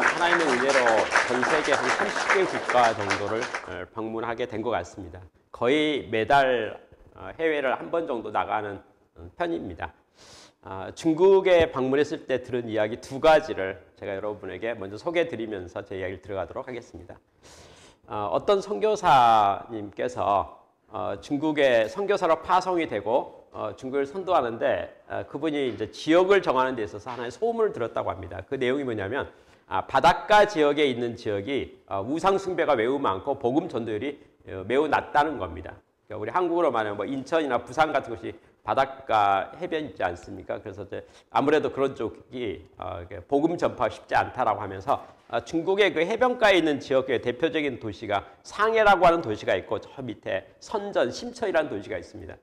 하나님의 은혜로 전 세계 한 30개 국가 정도를 방문하게 된 것 같습니다. 거의 매달 해외를 한 번 정도 나가는 편입니다. 중국에 방문했을 때 들은 이야기 두 가지를 제가 여러분에게 먼저 소개해드리면서 제 이야기를 들어가도록 하겠습니다. 어떤 선교사님께서 중국에 선교사로 파송이 되고 중국을 선도하는데 그분이 이제 지역을 정하는 데 있어서 하나의 소문을 들었다고 합니다. 그 내용이 뭐냐면 바닷가 지역에 있는 지역이 우상 숭배가 매우 많고 복음 전도율이 매우 낮다는 겁니다. 그러니까 우리 한국으로 말하면 뭐 인천이나 부산 같은 곳이 바닷가 해변 있지 않습니까? 그래서 이제 아무래도 그런 쪽이 복음 전파가 쉽지 않다라고 하면서 중국의 그 해변가에 있는 지역의 대표적인 도시가 상해라고 하는 도시가 있고 저 밑에 선전, 심천이라는 도시가 있습니다.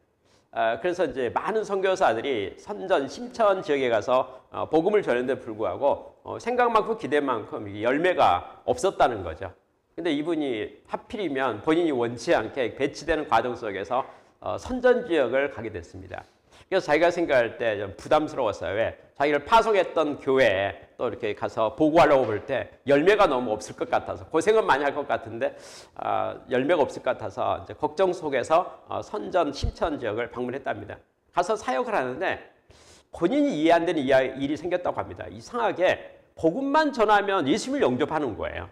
그래서 이제 많은 선교사들이 선전, 심천 지역에 가서 복음을 전했는데 불구하고 생각만큼 기대만큼 열매가 없었다는 거죠. 근데 이분이 하필이면 본인이 원치 않게 배치되는 과정 속에서 선전 지역을 가게 됐습니다. 그래서 자기가 생각할 때 좀 부담스러웠어요. 왜? 자기를 파송했던 교회에 또 이렇게 가서 보고하려고 볼 때 열매가 너무 없을 것 같아서 고생은 많이 할 것 같은데 열매가 없을 것 같아서 이제 걱정 속에서 선전, 심천 지역을 방문했답니다. 가서 사역을 하는데 본인이 이해 안 되는 일이 생겼다고 합니다. 이상하게 복음만 전하면 예수님을 영접하는 거예요.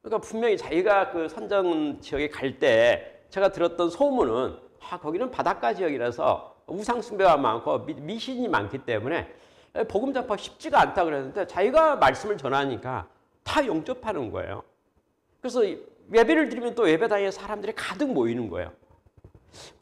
그러니까 분명히 자기가 그 선전 지역에 갈 때 제가 들었던 소문은 거기는 바닷가 지역이라서 우상 숭배가 많고 미신이 많기 때문에 복음 전파가 쉽지가 않다 그랬는데 자기가 말씀을 전하니까 다 영접하는 거예요. 그래서 예배를 드리면 또 예배당에 사람들이 가득 모이는 거예요.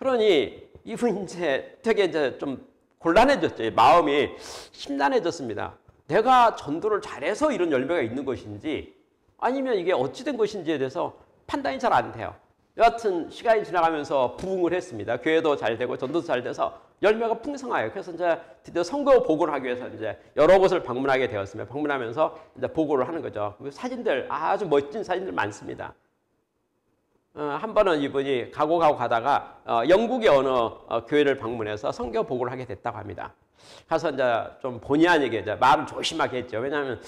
그러니 이분이 이제 되게 이제 좀 곤란해졌죠. 마음이 심란해졌습니다. 내가 전도를 잘해서 이런 열매가 있는 것인지 아니면 이게 어찌된 것인지에 대해서 판단이 잘 안 돼요. 여하튼 시간이 지나가면서 부흥을 했습니다. 교회도 잘 되고 전도도 잘 돼서 열매가 풍성해요. 그래서 이제 드디어 선거 보고를 하기 위해서 이제 여러 곳을 방문하게 되었습니다. 방문하면서 이제 보고를 하는 거죠. 그 사진들 아주 멋진 사진들 많습니다. 한 번은 이분이 가다가 영국의 어느 교회를 방문해서 선교 보고를 하게 됐다고 합니다. 가서 이제 좀 본의 아니게 이제 말을 조심하게 했죠. 왜냐하면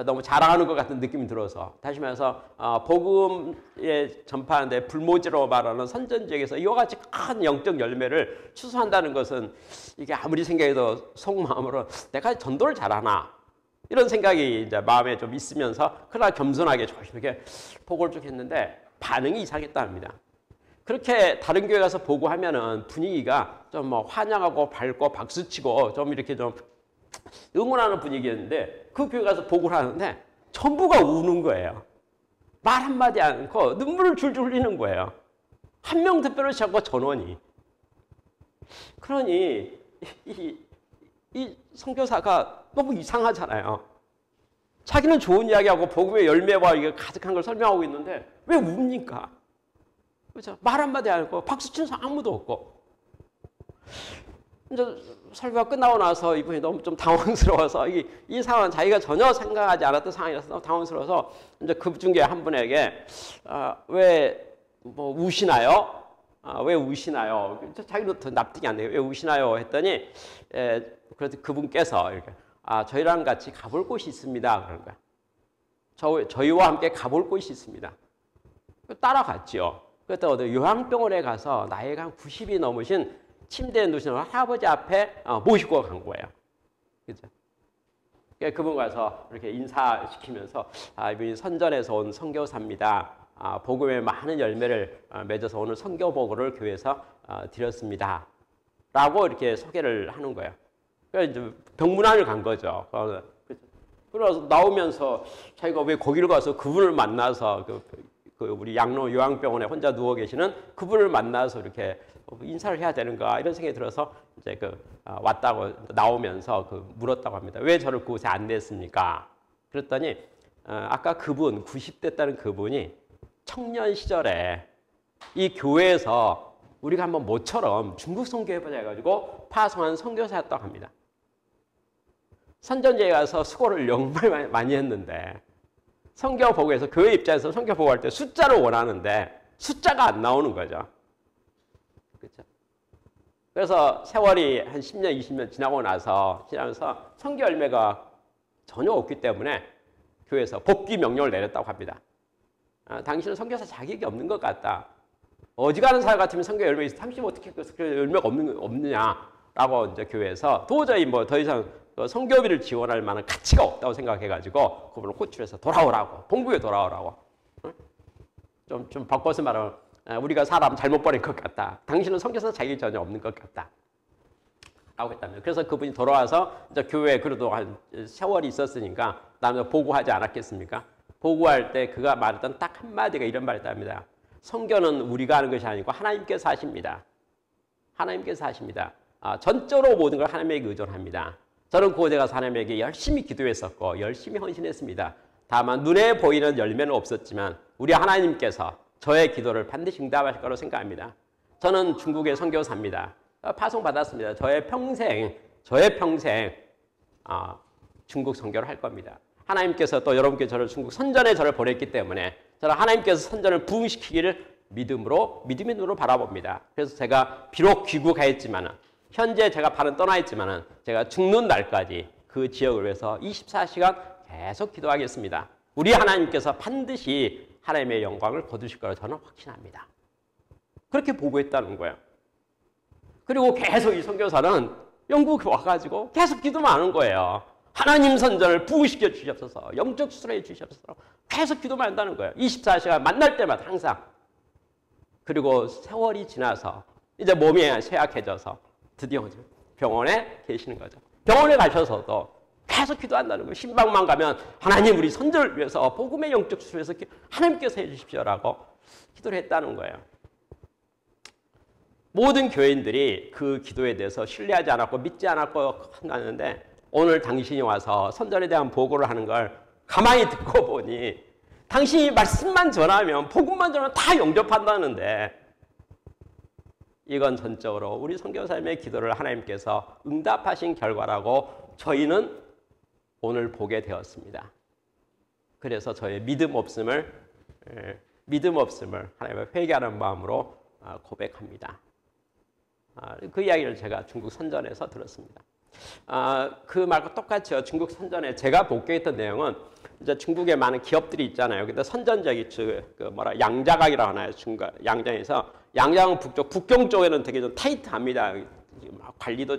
너무 자랑하는 것 같은 느낌이 들어서. 다시 말해서 복음에 전파하는데 불모지로 말하는 선전 지역에서 이와 같이 큰 영적 열매를 추수한다는 것은 이게 아무리 생각해도 속마음으로 내가 전도를 잘하나 이런 생각이 이제 마음에 좀 있으면서 그러나 겸손하게 조심하게 보고를 쭉 했는데 반응이 이상했다 합니다. 그렇게 다른 교회 가서 보고하면은 분위기가 좀 뭐 환영하고 밝고 박수치고 좀 이렇게 좀 응원하는 분위기였는데 그 교회 가서 보고를 하는데 전부가 우는 거예요. 말 한마디 않고 눈물을 줄줄 흘리는 거예요. 한 명 특별히 자꾸 전원이. 그러니 이 선교사가 너무 이상하잖아요. 자기는 좋은 이야기하고 복음의 열매와 이게 가득한 걸 설명하고 있는데 왜 웁니까? 그렇죠? 말 한마디 안 하고 박수 치는 사람 아무도 없고. 이제 설교가 끝나고 나서 이분이 너무 좀 당황스러워서 이 상황은 자기가 전혀 생각하지 않았던 상황이라서 너무 당황스러워서 이제 그 중에 한 분에게 왜 뭐 우시나요? 왜 우시나요? 자기도 더 납득이 안 돼요. 왜 우시나요? 했더니 그래서 그분께서 이렇게 저희랑 같이 가볼 곳이 있습니다. 그런 거야. 저희와 함께 가볼 곳이 있습니다. 따라갔죠. 그때 어디 요양병원에 가서 나이가 한 90이 넘으신 침대에 누우신 할아버지 앞에 모시고 간 거예요. 그죠? 그분 가서 이렇게 인사시키면서 이분이 선전에서 온 선교사입니다. 복음의 많은 열매를 맺어서 오늘 선교 보고를 교회에서 드렸습니다. 라고 이렇게 소개를 하는 거예요. 그래서 이제 병문안을 간 거죠. 그래서 나오면서 자기가 왜 거기를 가서 그분을 만나서 우리 양로 요양병원에 혼자 누워 계시는 그분을 만나서 이렇게 인사를 해야 되는가 이런 생각이 들어서 이제 왔다고 나오면서 물었다고 합니다. 왜 저를 그곳에 안냈습니까? 그랬더니 아까 그분 90대 다는 그분이 청년 시절에 이 교회에서 우리가 한번 모처럼 중국 선교해보자 해가지고 파송한 선교사였다고 합니다. 선전지에 가서 수고를 정말 많이 했는데 선교 보고에서 교회 입장에서 선교 보고할 때 숫자를 원하는데 숫자가 안 나오는 거죠. 그렇죠? 그래서 세월이 한 10년, 20년 지나고 나서 선교 열매가 전혀 없기 때문에 교회에서 복귀 명령을 내렸다고 합니다. 당신은 선교사 자격이 없는 것 같다. 어지간한 사람 같으면 선교 열매 있어. 당신 어떻게 그 열매가 없느냐라고 이제 교회에서 도저히 뭐 더 이상 선교비를 지원할 만한 가치가 없다고 생각해가지고 그분을 호출해서 돌아오라고, 본국에 돌아오라고. 좀 바꿔서 말하면 우리가 사람 잘못 버린 것 같다. 당신은 선교사 자격이 전혀 없는 것 같다. 라고 했다면. 그래서 그분이 돌아와서 이제 교회에 그래도 한 세월이 있었으니까 다음에 보고하지 않았겠습니까? 보고할 때 그가 말했던 딱 한마디가 이런 말이었답니다. 선교는 우리가 하는 것이 아니고 하나님께서 하십니다. 하나님께서 하십니다. 전적으로 모든 걸 하나님에게 의존합니다. 저는 그곳에 가서 하나님에게 열심히 기도했었고 열심히 헌신했습니다. 다만 눈에 보이는 열매는 없었지만 우리 하나님께서 저의 기도를 반드시 응답하실 거라고 생각합니다. 저는 중국의 선교사입니다. 파송받았습니다. 저의 평생 중국 선교를 할 겁니다. 하나님께서 또 여러분께 저를 중국 선전에 저를 보냈기 때문에 저는 하나님께서 선전을 부응시키기를 믿음의 눈으로 바라봅니다. 그래서 제가 비록 귀국하였지만은 현재 제가 발은 떠나 있지만은 제가 죽는 날까지 그 지역을 위해서 24시간 계속 기도하겠습니다. 우리 하나님께서 반드시 하나님의 영광을 거두실 거라고 저는 확신합니다. 그렇게 보고했다는 거예요. 그리고 계속 이 선교사는 영국에 와가지고 계속 기도만 하는 거예요. 하나님 선전을 부응시켜 주시옵소서, 영적 수술해 주시옵소서. 계속 기도만 한다는 거예요. 24시간 만날 때마다 항상. 그리고 세월이 지나서 이제 몸이 쇠약해져서 드디어 병원에 계시는 거죠. 병원에 가셔서도 계속 기도한다는 거예요. 신방만 가면 하나님 우리 선전을 위해서 복음의 영적 수술에서 하나님께서 해주십시오라고 기도를 했다는 거예요. 모든 교인들이 그 기도에 대해서 신뢰하지 않았고 믿지 않았고 한다는데 오늘 당신이 와서 선전에 대한 보고를 하는 걸 가만히 듣고 보니 당신이 말씀만 전하면 복음만 전하면 다 영접한다는데 이건 전적으로 우리 선교사님의 기도를 하나님께서 응답하신 결과라고 저희는 오늘 보게 되었습니다. 그래서 저의 믿음 없음을 하나님을 회개하는 마음으로 고백합니다. 그 이야기를 제가 중국 선전에서 들었습니다. 그 말과 똑같이요. 중국 선전에 제가 복귀했던 내용은 이제 중국에 많은 기업들이 있잖아요. 근데 선전적이 양자각이라고 하나요? 양장에서 양장 북쪽 북경 쪽에는 되게 좀 타이트합니다. 관리도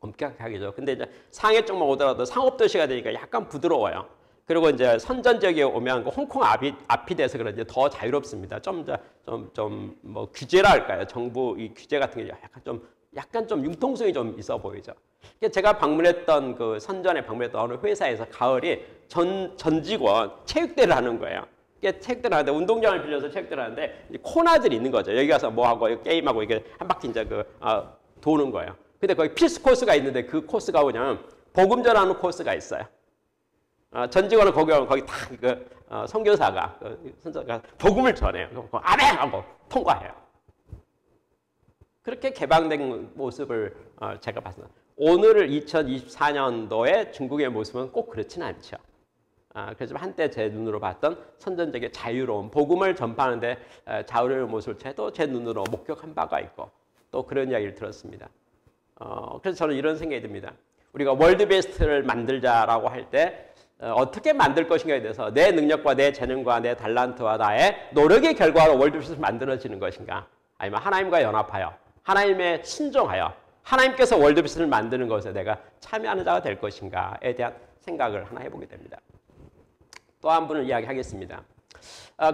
엄격하게죠. 근데 이제 상해 쪽만 오더라도 상업도시가 되니까 약간 부드러워요. 그리고 이제 선전 지역에 오면 홍콩 앞이 돼서 그런지 더 자유롭습니다. 좀 뭐 규제라 할까요? 정부 이 규제 같은 게 약간 좀 융통성이 좀 있어 보이죠. 제가 방문했던 그 선전에 방문했던 어느 회사에서 가을이 전 직원 체육대회를 하는 거예요. 체육대회를 하는데 운동장을 빌려서 체육대회를 하는데 코너들이 있는 거죠. 여기 가서 뭐 하고 게임하고 이게 한 바퀴 이제 도는 거예요. 근데 거기 필수 코스가 있는데 그 코스가 뭐냐면 복음 전하는 코스가 있어요. 전 직원은 거기 다 선교사가 선교사가 복음을 전해요. 아멘 하고 통과해요. 그렇게 개방된 모습을 제가 봤습니다. 오늘 2024년도에 중국의 모습은 꼭 그렇지는 않죠. 그래서 한때 제 눈으로 봤던 선전적인 자유로운 복음을 전파하는데 자유로운 모습을 저도 제 눈으로 목격한 바가 있고 또 그런 이야기를 들었습니다. 그래서 저는 이런 생각이 듭니다. 우리가 월드 베스트를 만들자라고 할 때 어떻게 만들 것인가에 대해서 내 능력과 내 재능과 내 달란트와 나의 노력의 결과로 월드 베스트를 만들어지는 것인가 아니면 하나님과 연합하여 하나님에 순종하여 하나님께서 월드 베스트를 만드는 것에 내가 참여하는 자가 될 것인가에 대한 생각을 하나 해보게 됩니다. 또 한 분을 이야기하겠습니다.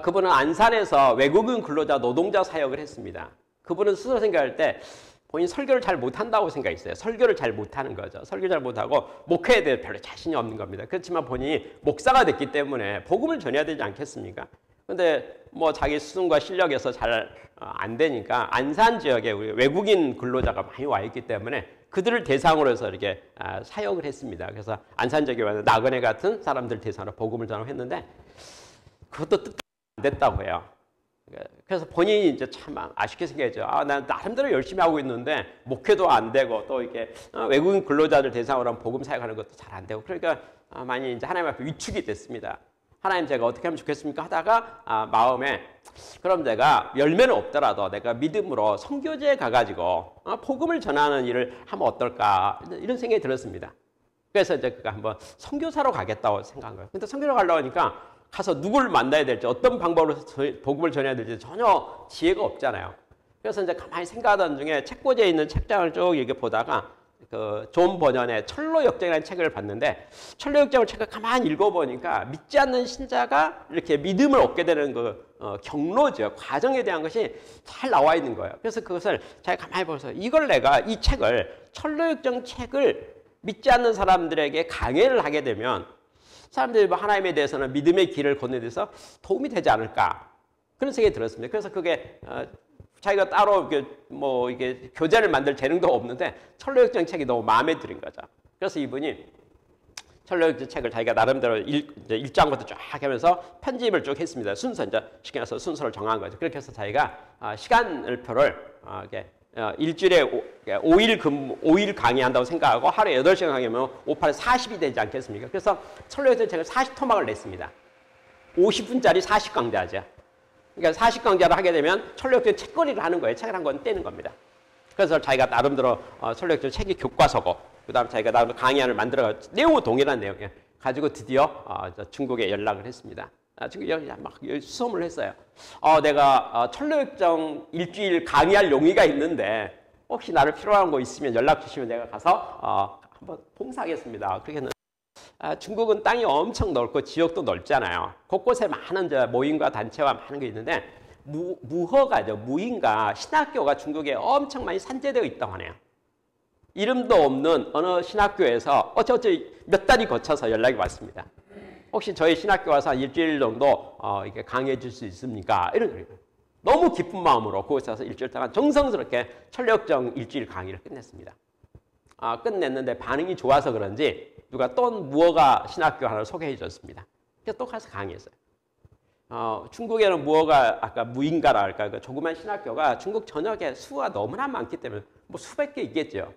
그분은 안산에서 외국인 근로자 노동자 사역을 했습니다. 그분은 스스로 생각할 때 본인 설교를 잘 못한다고 생각했어요. 설교를 잘 못하는 거죠. 설교 잘 못하고 목회에 대해 별로 자신이 없는 겁니다. 그렇지만 본인이 목사가 됐기 때문에 복음을 전해야 되지 않겠습니까? 근데 뭐 자기 수준과 실력에서 잘 안 되니까 안산 지역에 우리 외국인 근로자가 많이 와 있기 때문에 그들을 대상으로 해서 이렇게 사역을 했습니다. 그래서 안산 지역에 와서 나그네 같은 사람들 대상으로 복음을 전했는데 그것도 뜻대로 안 됐다고 해요. 그래서 본인이 이제 참 아쉽게 생각했죠. 난 나름대로 열심히 하고 있는데 목회도 안 되고 또 이렇게 외국인 근로자들 대상으로 복음 사역하는 것도 잘 안 되고 그러니까 많이 이제 하나님 앞에 위축이 됐습니다. 하나님 제가 어떻게 하면 좋겠습니까? 하다가 마음에 그럼 내가 열매는 없더라도 내가 믿음으로 선교지에 가가지고 복음을 전하는 일을 하면 어떨까 이런 생각이 들었습니다. 그래서 이제 그가 한번 선교사로 가겠다고 생각한 거예요. 근데 선교사로 가려고 하니까 가서 누구를 만나야 될지 어떤 방법으로 복음을 전해야 될지 전혀 지혜가 없잖아요. 그래서 이제 가만히 생각하던 중에 책꽂이에 있는 책장을 쭉 이렇게 보다가 그 존 버년의 철로역정이라는 책을 봤는데 철로역정을 책을 가만히 읽어보니까 믿지 않는 신자가 이렇게 믿음을 얻게 되는 그 경로죠. 과정에 대한 것이 잘 나와 있는 거예요. 그래서 그것을 잘 가만히 보면서 이걸 내가 이 책을 철로역정 책을 믿지 않는 사람들에게 강해를 하게 되면 사람들이 뭐 하나님에 대해서는 믿음의 길을 걷는 데서 도움이 되지 않을까 그런 생각이 들었습니다. 그래서 그게 자기가 따로 이게 교재를 만들 재능도 없는데 철로역정 책이 너무 마음에 들은 거죠. 그래서 이분이 철로역정 책을 자기가 나름대로 일장부터 쫙 하면서 편집을 쭉 했습니다. 순서 이제 시켜서 순서를 정한 거죠. 그렇게 해서 자기가 시간표를 일주일에 5일 강의한다고 생각하고 하루에 8시간 강의하면 5, 8에 40이 되지 않겠습니까? 그래서 철로역정 책을 40토막을 냈습니다. 50분짜리 40강좌죠. 그러니까 40강좌를 하게 되면 철로역정 책거리를 하는 거예요. 책을 한 권 떼는 겁니다. 그래서 자기가 나름대로 철로역정 책이 교과서고 그 다음에 자기가 나름대로 강의안을 만들어 내용은 동일한 내용이에요. 가지고 드디어 중국에 연락을 했습니다. 중국에 막 수소문을 했어요. 내가 철로역정 일주일 강의할 용의가 있는데 혹시 나를 필요한 거 있으면 연락 주시면 내가 가서 한번 봉사하겠습니다. 그렇게 했는데 중국은 땅이 엄청 넓고 지역도 넓잖아요. 곳곳에 많은 모임과 단체와 많은 게 있는데 무허가죠. 무인가 신학교가 중국에 엄청 많이 산재되어 있다고 하네요. 이름도 없는 어느 신학교에서 어쩌지 몇 달이 거쳐서 연락이 왔습니다. 혹시 저희 신학교 와서 한 일주일 정도 이렇게 강의해 줄 수 있습니까? 이런 거예요. 너무 기쁜 마음으로 그곳에 와서 일주일 동안 정성스럽게 철로역정 일주일 강의를 끝냈습니다. 끝냈는데 반응이 좋아서 그런지 누가 또 무허가 신학교 하나를 소개해 줬습니다. 그래서 또 가서 강의했어요. 중국에는 무허가 아까 무인가라 할까 그 조그만 신학교가 중국 전역에 수가 너무나 많기 때문에 뭐 수백 개 있겠죠.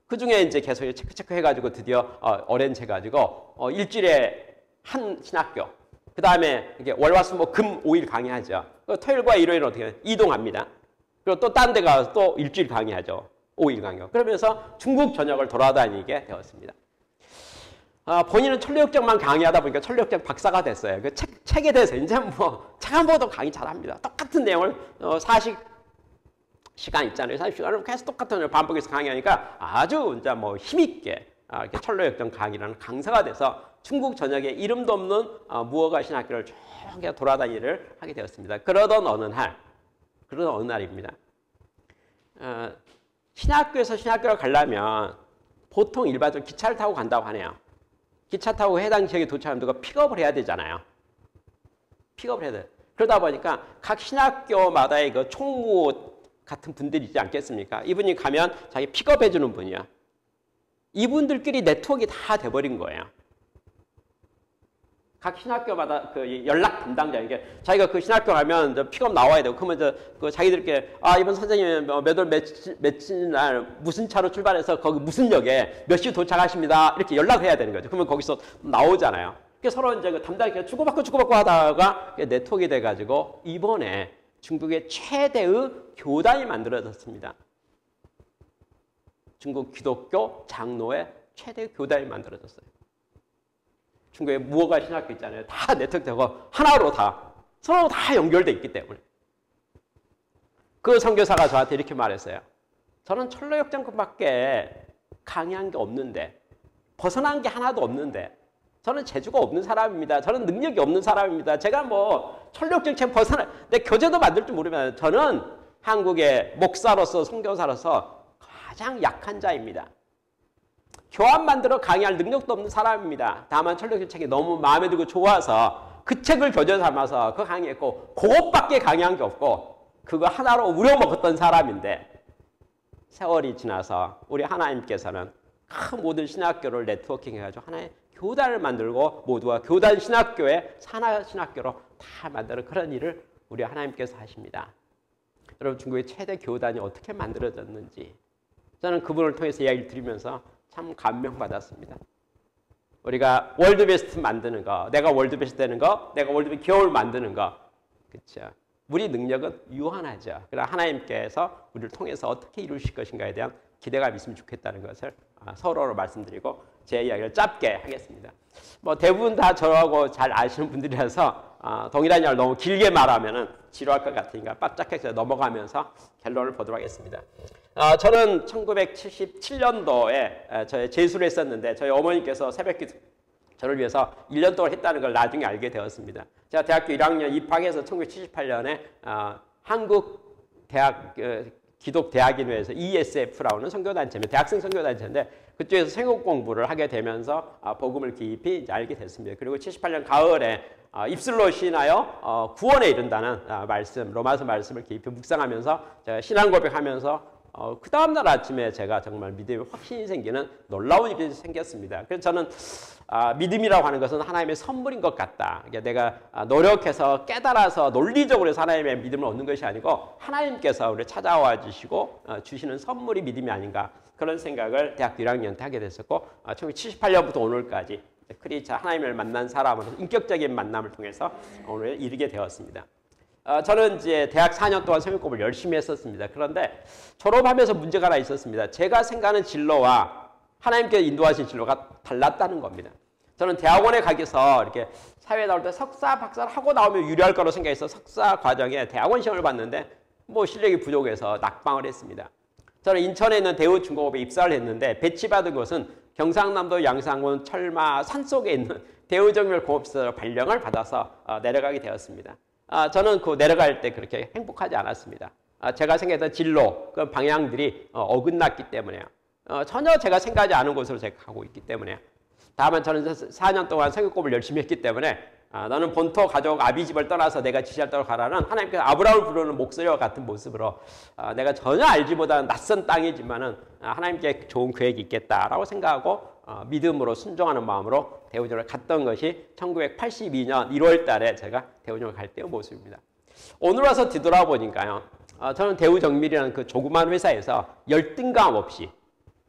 그 중에 이제 계속 체크 해가지고 드디어 어렌지 해가지고 일주일에 한 신학교. 그 다음에 이게 월화수목금 5일 강의하죠. 토요일과 일요일은 어떻게 이동합니다. 그리고 또 딴 데 가서 또 일주일 강의하죠. 5일 강의. 그러면서 중국 전역을 돌아다니게 되었습니다. 본인은 철로역정만 강의하다 보니까 철로역정 박사가 됐어요. 그 책에 대해서 이제 뭐 책 한 번도 강의 잘합니다. 똑같은 내용을 40시간 있잖아요. 40시간을 계속 똑같은 내용을 반복해서 강의하니까 아주 이제 뭐 힘있게 이렇게 철로역정 강의라는 강사가 돼서 중국 전역에 이름도 없는 무허가 신학교를 쭉 돌아다니를 하게 되었습니다. 그러던 어느 날입니다. 신학교에서 신학교를 가려면 보통 일반적으로 기차를 타고 간다고 하네요. 기차 타고 해당 지역에 도착하면 누가 픽업을 해야 되잖아요. 픽업을 해야 돼. 그러다 보니까 각 신학교마다의 그 총무 같은 분들이 있지 않겠습니까? 이분이 가면 자기 픽업해 주는 분이야. 이분들끼리 네트워크가 다 돼버린 거예요. 각 신학교마다 그 연락 담당자, 이게 자기가 그 신학교 가면 픽업 나와야 되고, 그러면 그 자기들께 이번 선생님 몇 월 며칠 날 무슨 차로 출발해서 거기 무슨 역에 몇 시 도착하십니다. 이렇게 연락을 해야 되는 거죠. 그러면 거기서 나오잖아요. 그러니까 서로 이제 그 담당자 주고받고 하다가 네트워크가 돼가지고 이번에 중국의 최대의 교단이 만들어졌습니다. 중국 기독교 장로의 최대의 교단이 만들어졌어요. 중국에 무허가 신학교 있잖아요. 다 네트워크되고 하나로 다 서로 다 연결돼 있기 때문에. 그 선교사가 저한테 이렇게 말했어요. 저는 철로역정밖에 강의한 게 없는데 벗어난 게 하나도 없는데 저는 재주가 없는 사람입니다. 저는 능력이 없는 사람입니다. 제가 뭐 철로역정 책 내 교재도 만들 줄 모르면 저는 한국의 목사로서 선교사로서 가장 약한 자입니다. 교환 만들어 강의할 능력도 없는 사람입니다. 다만 철로역정 책이 너무 마음에 들고 좋아서 그 책을 교재 삼아서 그 강의했고 그것밖에 강의한 게 없고 그거 하나로 우려먹었던 사람인데 세월이 지나서 우리 하나님께서는 그 모든 신학교를 네트워킹해가지고 하나의 교단을 만들고 모두가 교단 신학교에 산하 신학교로 다 만드는 그런 일을 우리 하나님께서 하십니다. 여러분 중국의 최대 교단이 어떻게 만들어졌는지 저는 그분을 통해서 이야기를 드리면서 참 감명받았습니다. 우리가 월드베스트 만드는 거, 내가 월드베스트 되는 거, 내가 월드베스트 겨울 만드는 거, 그렇죠? 우리 능력은 유한하죠. 그러나 하나님께서 우리를 통해서 어떻게 이루실 것인가에 대한 기대감이 있으면 좋겠다는 것을 서로로 말씀드리고 제 이야기를 짧게 하겠습니다. 뭐 대부분 다 저하고 잘 아시는 분들이라서 동일한 이야기를 너무 길게 말하면은 지루할 것 같으니까 빠짝해서 넘어가면서 결론을 보도록 하겠습니다. 저는 1977년도에 저의 재수를 했었는데 저희 어머니께서 새벽기도 저를 위해서 1년 동안 했다는 걸 나중에 알게 되었습니다. 제가 대학교 1학년 입학해서 1978년에 한국 대학 기독대학인회에서 ESF라는 선교단체입니다. 대학생 선교단체인데 그쪽에서 생업 공부를 하게 되면서 복음을 깊이 이제 알게 됐습니다. 그리고 78년 가을에 입술로 시인하여 구원에 이른다는 말씀, 로마서 말씀을 깊이 묵상하면서 제가 신앙 고백하면서 그 다음날 아침에 제가 정말 믿음에 확신이 생기는 놀라운 일이 생겼습니다. 그래서 저는 믿음이라고 하는 것은 하나님의 선물인 것 같다. 그러니까 내가 노력해서 깨달아서 논리적으로 해서 하나님의 믿음을 얻는 것이 아니고 하나님께서 우리를 찾아와 주시고 주시는 선물이 믿음이 아닌가 그런 생각을 대학교 1학년 때 하게 됐었고 1978년부터 오늘까지 하나님을 만난 사람으로서 인격적인 만남을 통해서 오늘 이르게 되었습니다. 저는 이제 대학 4년 동안 성경 공부를 열심히 했었습니다. 그런데 졸업하면서 문제가 하나 있었습니다. 제가 생각하는 진로와 하나님께서 인도하신 진로가 달랐다는 겁니다. 저는 대학원에 가기서 이렇게 사회에 나올 때 석사, 박사를 하고 나오면 유리할 거라고 생각해서 석사 과정에 대학원 시험을 봤는데 뭐 실력이 부족해서 낙방을 했습니다. 저는 인천에 있는 대우중공업에 입사를 했는데 배치받은 곳은 경상남도 양산군 철마 산속에 있는 대우정밀공업시설 발령을 받아서 내려가게 되었습니다. 저는 그 내려갈 때 그렇게 행복하지 않았습니다. 제가 생각했던 진로, 그 방향들이 어긋났기 때문에요. 전혀 제가 생각하지 않은 곳으로 제가 가고 있기 때문에요. 다만 저는 4년 동안 성경 공부를 열심히 했기 때문에 너는 본토 가족 아비집을 떠나서 내가 지시할 대로 가라는 하나님께서 아브라함을 부르는 목소리와 같은 모습으로 내가 전혀 알지 못하는 낯선 땅이지만은 하나님께 좋은 계획이 있겠다라고 생각하고 믿음으로 순종하는 마음으로 대우정을 갔던 것이 1982년 1월 달에 제가 대우정을 갈 때의 모습입니다. 오늘 와서 뒤돌아보니까요. 저는 대우정밀이라는 그 조그만 회사에서 열등감 없이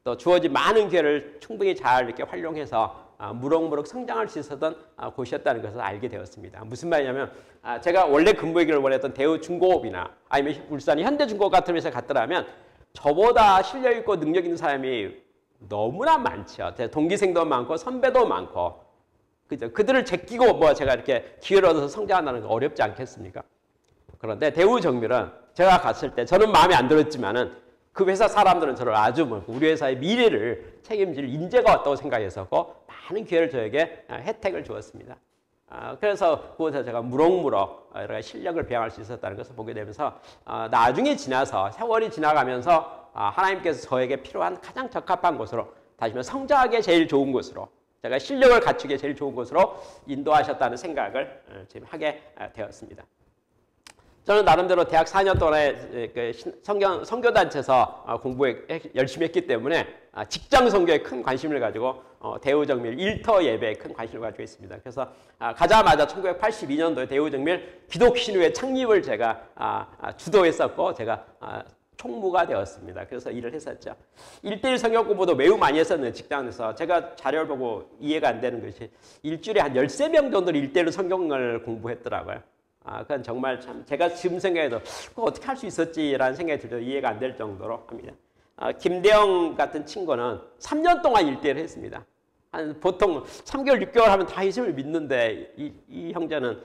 또 주어진 많은 기회를 충분히 잘 이렇게 활용해서 무럭무럭 성장할 수 있었던 곳이었다는 것을 알게 되었습니다. 무슨 말이냐면 제가 원래 근무하기를 원했던 대우중공업이나 아니면 울산 현대중공업 같은 회사에 갔더라면 저보다 실력 있고 능력 있는 사람이 너무나 많죠. 동기생도 많고 선배도 많고 그죠? 그들을 제끼고 뭐 제가 이렇게 기회를 얻어서 성장한다는 건 어렵지 않겠습니까? 그런데 대우정밀은 제가 갔을 때 저는 마음에 안 들었지만은 그 회사 사람들은 저를 아주 우리 회사의 미래를 책임질 인재가 왔다고 생각했었고 많은 기회를 저에게 혜택을 주었습니다. 그래서 그곳에서 제가 무럭무럭 여러 가지 실력을 배양할 수 있었다는 것을 보게 되면서 나중에 지나서 세월이 지나가면서 하나님께서 저에게 필요한 가장 적합한 곳으로 다시 말해 성장하기에 제일 좋은 곳으로 제가 실력을 갖추기에 제일 좋은 곳으로 인도하셨다는 생각을 지금 하게 되었습니다. 저는 나름대로 대학 4년 동안에 선교단체에서 열심히 했기 때문에 직장 선교에 큰 관심을 가지고 대우정밀 일터 예배에 큰 관심을 가지고 있습니다. 그래서 가자마자 1982년도에 대우정밀 기독신우회 창립을 제가 주도했었고 제가 총무가 되었습니다. 그래서 일을 했었죠. 1대1 성경 공부도 매우 많이 했었는데 직장에서 제가 자료를 보고 이해가 안 되는 것이 일주일에 한 13명 정도를 1대1로 성경을 공부했더라고요. 그건 정말 참 제가 지금 생각해도 어떻게 할 수 있었지라는 생각이 들어서 이해가 안 될 정도로 합니다. 김대영 같은 친구는 3년 동안 1대1을 했습니다. 보통 3개월, 6개월 하면 다 예수님을 믿는데 이 형제는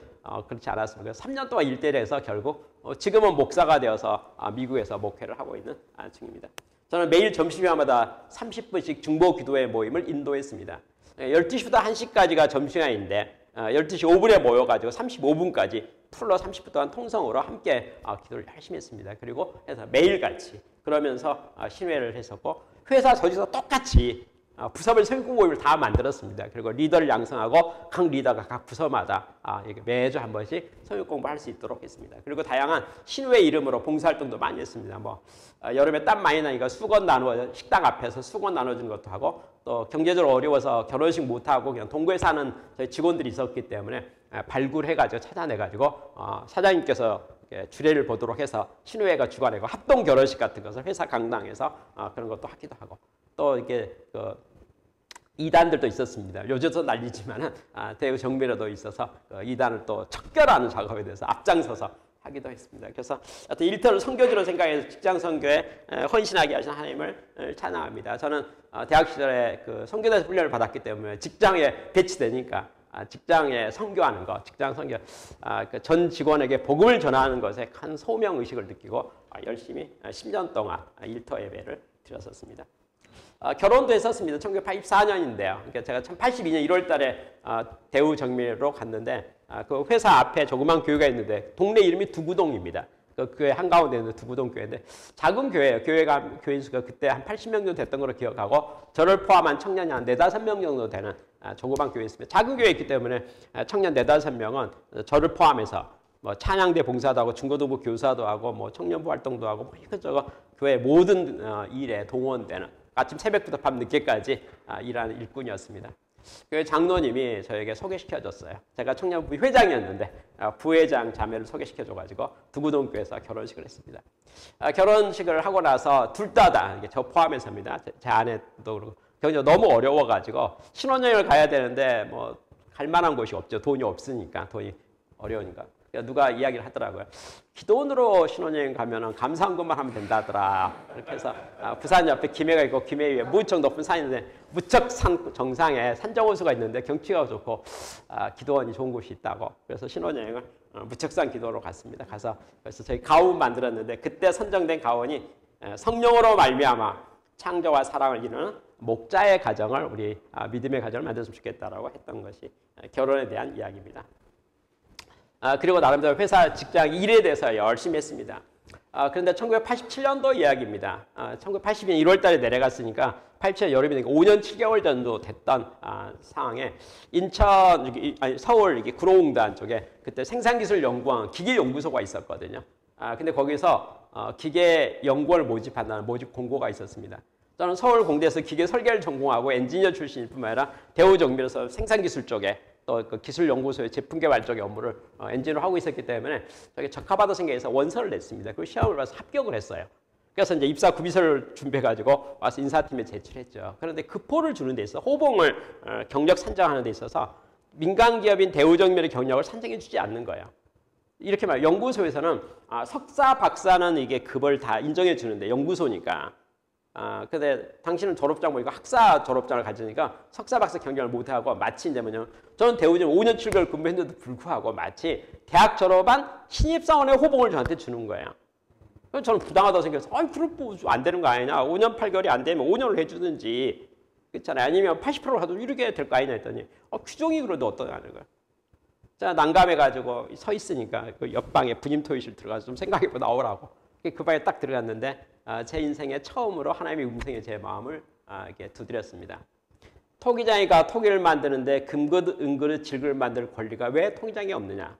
그렇지 않았습니다. 3년 동안 1대1을 해서 결국 지금은 목사가 되어서 미국에서 목회를 하고 있는 중입니다. 저는 매일 점심시간마다 30분씩 중보 기도회 모임을 인도했습니다. 12시부터 1시까지가 점심시간인데 12시 5분에 모여가지고 35분까지 풀로 30분 동안 통성으로 함께 기도를 열심히 했습니다. 그리고 해서 매일같이 그러면서 신회를 했었고 회사 저지서 똑같이 부서별 성경 모임을 다 만들었습니다. 그리고 리더를 양성하고 각 리더가 각 부서마다 매주 한 번씩 성경 공부할 수 있도록 했습니다. 그리고 다양한 신회 이름으로 봉사활동도 많이 했습니다. 여름에 땀 많이 나니까 수건 나누어 식당 앞에서 수건 나눠주는 것도 하고 또 경제적으로 어려워서 결혼식 못 하고 그냥 동구에 사는 저희 직원들이 있었기 때문에 발굴해가지고 찾아내가지고 사장님께서 주례를 보도록 해서 신회가 주관하고 합동 결혼식 같은 것을 회사 강당에서 그런 것도 하기도 하고 또 이렇게 이단들도 있었습니다. 요즘도 난리지만은 대우 정밀에도 있어서 이단을 또 척결하는 작업에 대해서 앞장서서 하기도 했습니다. 그래서 어떤 일터를 선교지로 생각해서 직장 선교에 헌신하게 하신 하나님을 찬양합니다. 저는 대학 시절에 그 선교대에서 훈련을 받았기 때문에 직장에 배치되니까 직장에 선교하는 것, 직장 선교, 그 전 직원에게 복음을 전하는 것에 큰 소명 의식을 느끼고 열심히 10년 동안 일터 예배를 드렸었습니다. 결혼도 했었습니다. 1984년인데요. 그러니까 제가 82년 1월 달에 대우 정밀로 갔는데 그 회사 앞에 조그만 교회가 있는데 동네 이름이 두구동입니다. 그 교회 한가운데 있는 두구동 교회인데 작은 교회예요. 교인 수가 그때 한 80명 정도 됐던 걸로 기억하고 저를 포함한 청년이 한 4, 5명 정도 되는 조그만 교회였습니다. 작은 교회였기 때문에 청년 4, 5명은 저를 포함해서 뭐 찬양대 봉사도 하고 중고등부 교사도 하고 뭐 청년부 활동도 하고 뭐 이것저것 교회 모든 일에 동원되는 아침 새벽부터 밤 늦게까지 일하는 일꾼이었습니다. 교회 장로님이 저에게 소개시켜줬어요. 제가 청년부 회장이었는데 부회장 자매를 소개시켜줘가지고 두구동교에서 결혼식을 했습니다. 결혼식을 하고 나서 둘 다 저 포함해서입니다. 제 아내도 그렇고 경제가 너무 어려워가지고 신혼여행을 가야 되는데 뭐 갈 만한 곳이 없죠. 돈이 없으니까, 돈이 어려우니까. 누가 이야기를 하더라고요. 기도원으로 신혼여행 가면은 감사한것만 하면 된다더라. 그렇게 해서 부산 옆에 김해가 있고 김해 위에 무척 높은 산이 있는데 무척 산 정상에 산정호수가 있는데 경치가 좋고 기도원이 좋은 곳이 있다고. 그래서 신혼여행을 무척산 기도원으로 갔습니다. 그래서 저희 가원 만들었는데 그때 선정된 가원이 성령으로 말미암아 창조와 사랑을 이루는 목자의 가정을 우리 믿음의 가정을 만들었으면 좋겠다라고 했던 것이 결혼에 대한 이야기입니다. 그리고 나름대로 회사 직장 일에 대해서 열심히 했습니다. 그런데 1987년도 이야기입니다. 1980년 1월 달에 내려갔으니까 87년 여름이 되니까 5년 7개월 정도 됐던 상황에 서울 구로공단 쪽에 그때 생산기술연구원 기계연구소가 있었거든요. 근데 거기서 기계연구원을 모집한다는 모집 공고가 있었습니다. 저는 서울공대에서 기계 설계를 전공하고 엔지니어 출신일 뿐만 아니라 대우정밀에서 생산기술 쪽에 또 그 기술연구소의 제품 개발 쪽의 업무를 엔지니어로 하고 있었기 때문에 저게 적합하다 생각해서 원서를 냈습니다. 그리고 시험을 봐서 합격을 했어요. 그래서 이제 입사 구비서를 준비해가지고 와서 인사팀에 제출했죠. 그런데 급호를 주는 데 있어 호봉을 경력 산정하는 데 있어서 민간 기업인 대우정밀의 경력을 산정해 주지 않는 거예요. 이렇게 말해요. 연구소에서는 석사, 박사는 이게 급을 다 인정해 주는데 연구소니까. 근데 당신은 졸업장 보니까 학사 졸업장을 가지니까 석사, 박사 경력을 못하고 마치 이제 뭐냐면 저는 대우정 5년 7개월 근무했는데도 불구하고 마치 대학 졸업한 신입사원의 호봉을 저한테 주는 거예요. 그래서 저는 부당하다고 생각해서 그럼 뭐 안 되는 거 아니냐. 5년 8개월이 안 되면 5년을 해주든지 그렇잖아요. 아니면 80% 하도 이렇게 될 거 아니냐 했더니 규정이 그래도 어떠냐는 거예요. 제가 난감해가지고 서 있으니까 그 옆방에 분임 토의실 들어가서 좀 생각해보고 나오라고. 그 방에 딱 들어갔는데 제 인생에 처음으로 하나님의 음성에 제 마음을 이렇게 두드렸습니다. 토기장이가 토기를 만드는데 금그릇, 은그릇, 질그릇 만들 권리가 왜 토기장에 없느냐.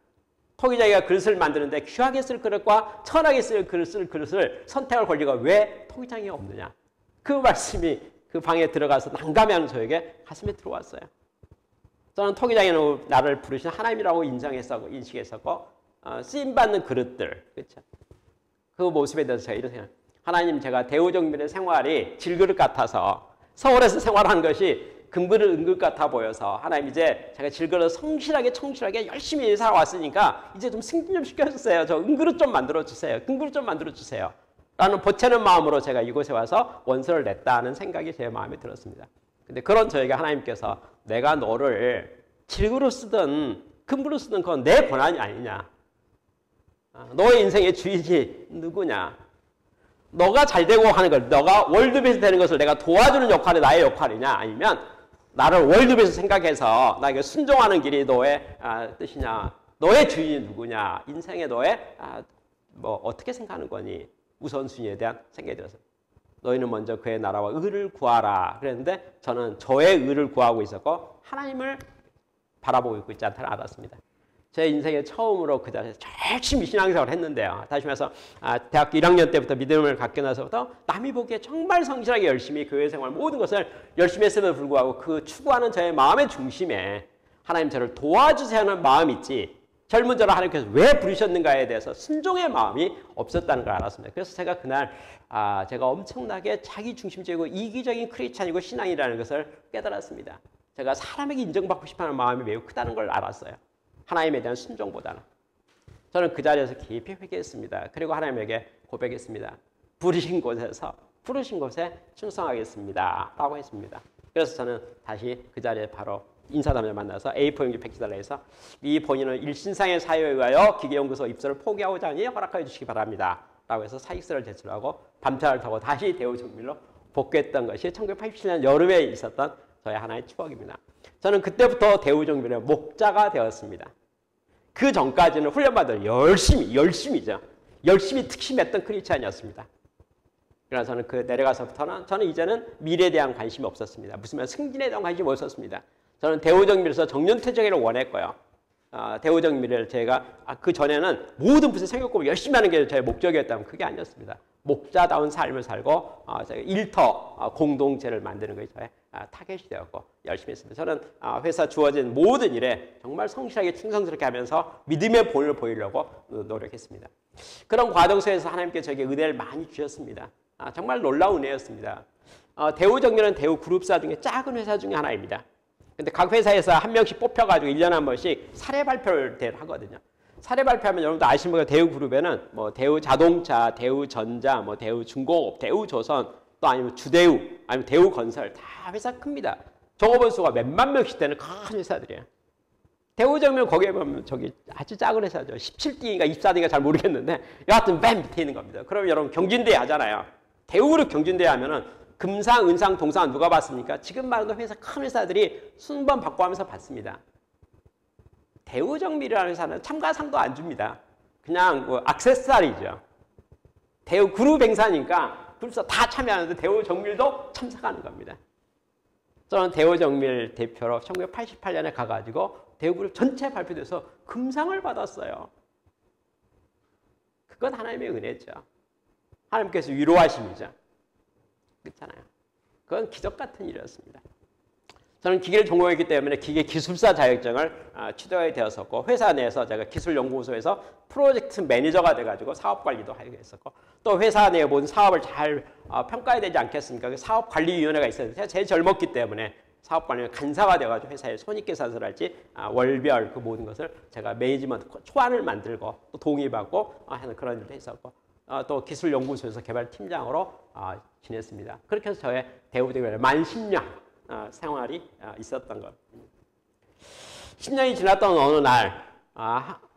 토기장이가 그릇을 만드는데 귀하게 쓸 그릇과 천하게 쓸 그릇을 선택할 권리가 왜 토기장에 없느냐. 그 말씀이 그 방에 들어가서 난감해하는 저에게 가슴에 들어왔어요. 저는 토기장에는 나를 부르신 하나님이라고 인식했었고 쓰임받는 그릇들, 그렇죠? 그 모습에 대해서 제가 이런 생각. 하나님, 제가 대우정밀의 생활이 질그릇 같아서 서울에서 생활하는 것이 금그릇, 은그릇 같아 보여서 하나님 이제 제가 질그릇 성실하게 청실하게 열심히 살아왔으니까 이제 좀 승진 좀 시켜주세요. 저 은그릇 좀 만들어주세요. 금그릇 좀 만들어주세요. 라는 보채는 마음으로 제가 이곳에 와서 원서를 냈다는 생각이 제 마음에 들었습니다. 근데 그런 저에게 하나님께서 내가 너를 질그릇 쓰든 금그릇 쓰든 그건 내 권한이 아니냐. 너의 인생의 주인이 누구냐. 너가 잘 되고 하는 걸, 너가 월드베이스 되는 것을 내가 도와주는 역할이 나의 역할이냐, 아니면 나를 월드베이스 생각해서 나에게 순종하는 길이 너의 뜻이냐, 너의 주인이 누구냐, 인생의 너의 뭐 어떻게 생각하는 거니, 우선순위에 대한 생각이 들었어요. 너희는 먼저 그의 나라와 의를 구하라 그랬는데 저는 저의 의를 구하고 있었고 하나님을 바라보고 있지 않다는 알았습니다. 제 인생에 처음으로 그 자리에서 열심히 신앙생활을 했는데요. 다시 말해서 대학교 1학년 때부터 믿음을 갖게 나서부터 남이 보기에 정말 성실하게 열심히 교회 생활 모든 것을 열심히 했음에도 불구하고 그 추구하는 저의 마음의 중심에 하나님 저를 도와주세요 하는 마음이 있지 젊은 저를 하나님께서 왜 부르셨는가에 대해서 순종의 마음이 없었다는 걸 알았습니다. 그래서 제가 그날 제가 엄청나게 자기중심적이고 이기적인 크리스찬이고 신앙이라는 것을 깨달았습니다. 제가 사람에게 인정받고 싶어하는 마음이 매우 크다는 걸 알았어요. 하나님에 대한 순종보다는. 저는 그 자리에서 깊이 회개했습니다. 그리고 하나님에게 고백했습니다. 부르신 곳에 충성하겠습니다. 라고 했습니다. 그래서 저는 다시 그 자리에 바로 인사담을 만나서 A4 용지 팩기달라 해서 이 본인은 일신상의 사유에 의하여 기계연구소 입소를 포기하고자 하니 허락하여 주시기 바랍니다. 라고 해서 사익서를 제출하고 밤차를 타고 다시 대우정밀로 복귀했던 것이 1987년 여름에 있었던 저의 하나의 추억입니다. 저는 그때부터 대우정밀의 목자가 되었습니다. 그 전까지는 훈련받을 열심히 특심했던 크리스찬이었습니다. 그러나 저는 그 내려가서부터는 저는 이제는 미래에 대한 관심이 없었습니다. 무슨 승진에 대한 관심이 없었습니다. 저는 대우정밀에서 정년퇴직을 원했고요. 대우정밀을 제가 그 전에는 모든 무슨 생육공부를 열심히 하는 게 제 목적이었다면 그게 아니었습니다. 목자다운 삶을 살고 일터 공동체를 만드는 것이 저의 타겟이 되었고 열심히 했습니다. 저는 회사 주어진 모든 일에 정말 성실하게 충성스럽게 하면서 믿음의 본을 보이려고 노력했습니다. 그런 과정 속에서 하나님께 저에게 은혜를 많이 주셨습니다. 정말 놀라운 은혜였습니다. 대우정밀은 대우그룹사 중에 작은 회사 중에 하나입니다. 근데 각 회사에서 한 명씩 뽑혀가지고 1년에 한 번씩 사례 발표를 하거든요. 사례 발표하면 여러분도 아시는 것처럼 대우그룹에는 뭐 대우자동차, 대우전자, 뭐 대우중공업, 대우조선, 또 아니면 주대우, 아니면 대우건설 다 회사 큽니다. 종업원 수가 몇만 명씩 되는 큰 회사들이에요. 대우정밀 거기에 보면 저기 아주 작은 회사죠. 17등인가 24등인가 잘 모르겠는데 여하튼 맨 밑에 있는 겁니다. 그럼 여러분 경진대회 하잖아요. 대우그룹 경진대회 하면은 금상, 은상, 동상 누가 받습니까? 지금 말하는 회사 큰 회사들이 순번 받고 하면서 받습니다. 대우정밀이라는 회사는 참가상도 안 줍니다. 그냥 뭐 액세서리죠. 대우그룹 행사니까 그룹사 다 참여하는데 대우정밀도 참석하는 겁니다. 저는 대우정밀 대표로 1988년에 가가지고 대우그룹 전체 발표돼서 금상을 받았어요. 그건 하나님의 은혜죠. 하나님께서 위로하심이죠. 그렇잖아요. 그건 기적 같은 일이었습니다. 저는 기계를 전공했기 때문에 기계 기술사 자격증을 취득하게 되었었고 회사 내에서 제가 기술연구소에서 프로젝트 매니저가 돼가지고 사업관리도 하게 했었고 또 회사 내에 모든 사업을 잘 평가해야 되지 않겠습니까? 사업관리위원회가 있었는데 제가 제일 젊었기 때문에 사업관리 간사가 돼가지고 회사의 손익계산서랄지 월별 그 모든 것을 제가 매니지먼트 초안을 만들고 또 동의받고 하는 그런 일도 했었고 또 기술연구소에서 개발팀장으로 지냈습니다. 그렇게 해서 저의 대우대결 만 10년 생활이 있었던 것. 10년이 지났던 어느 날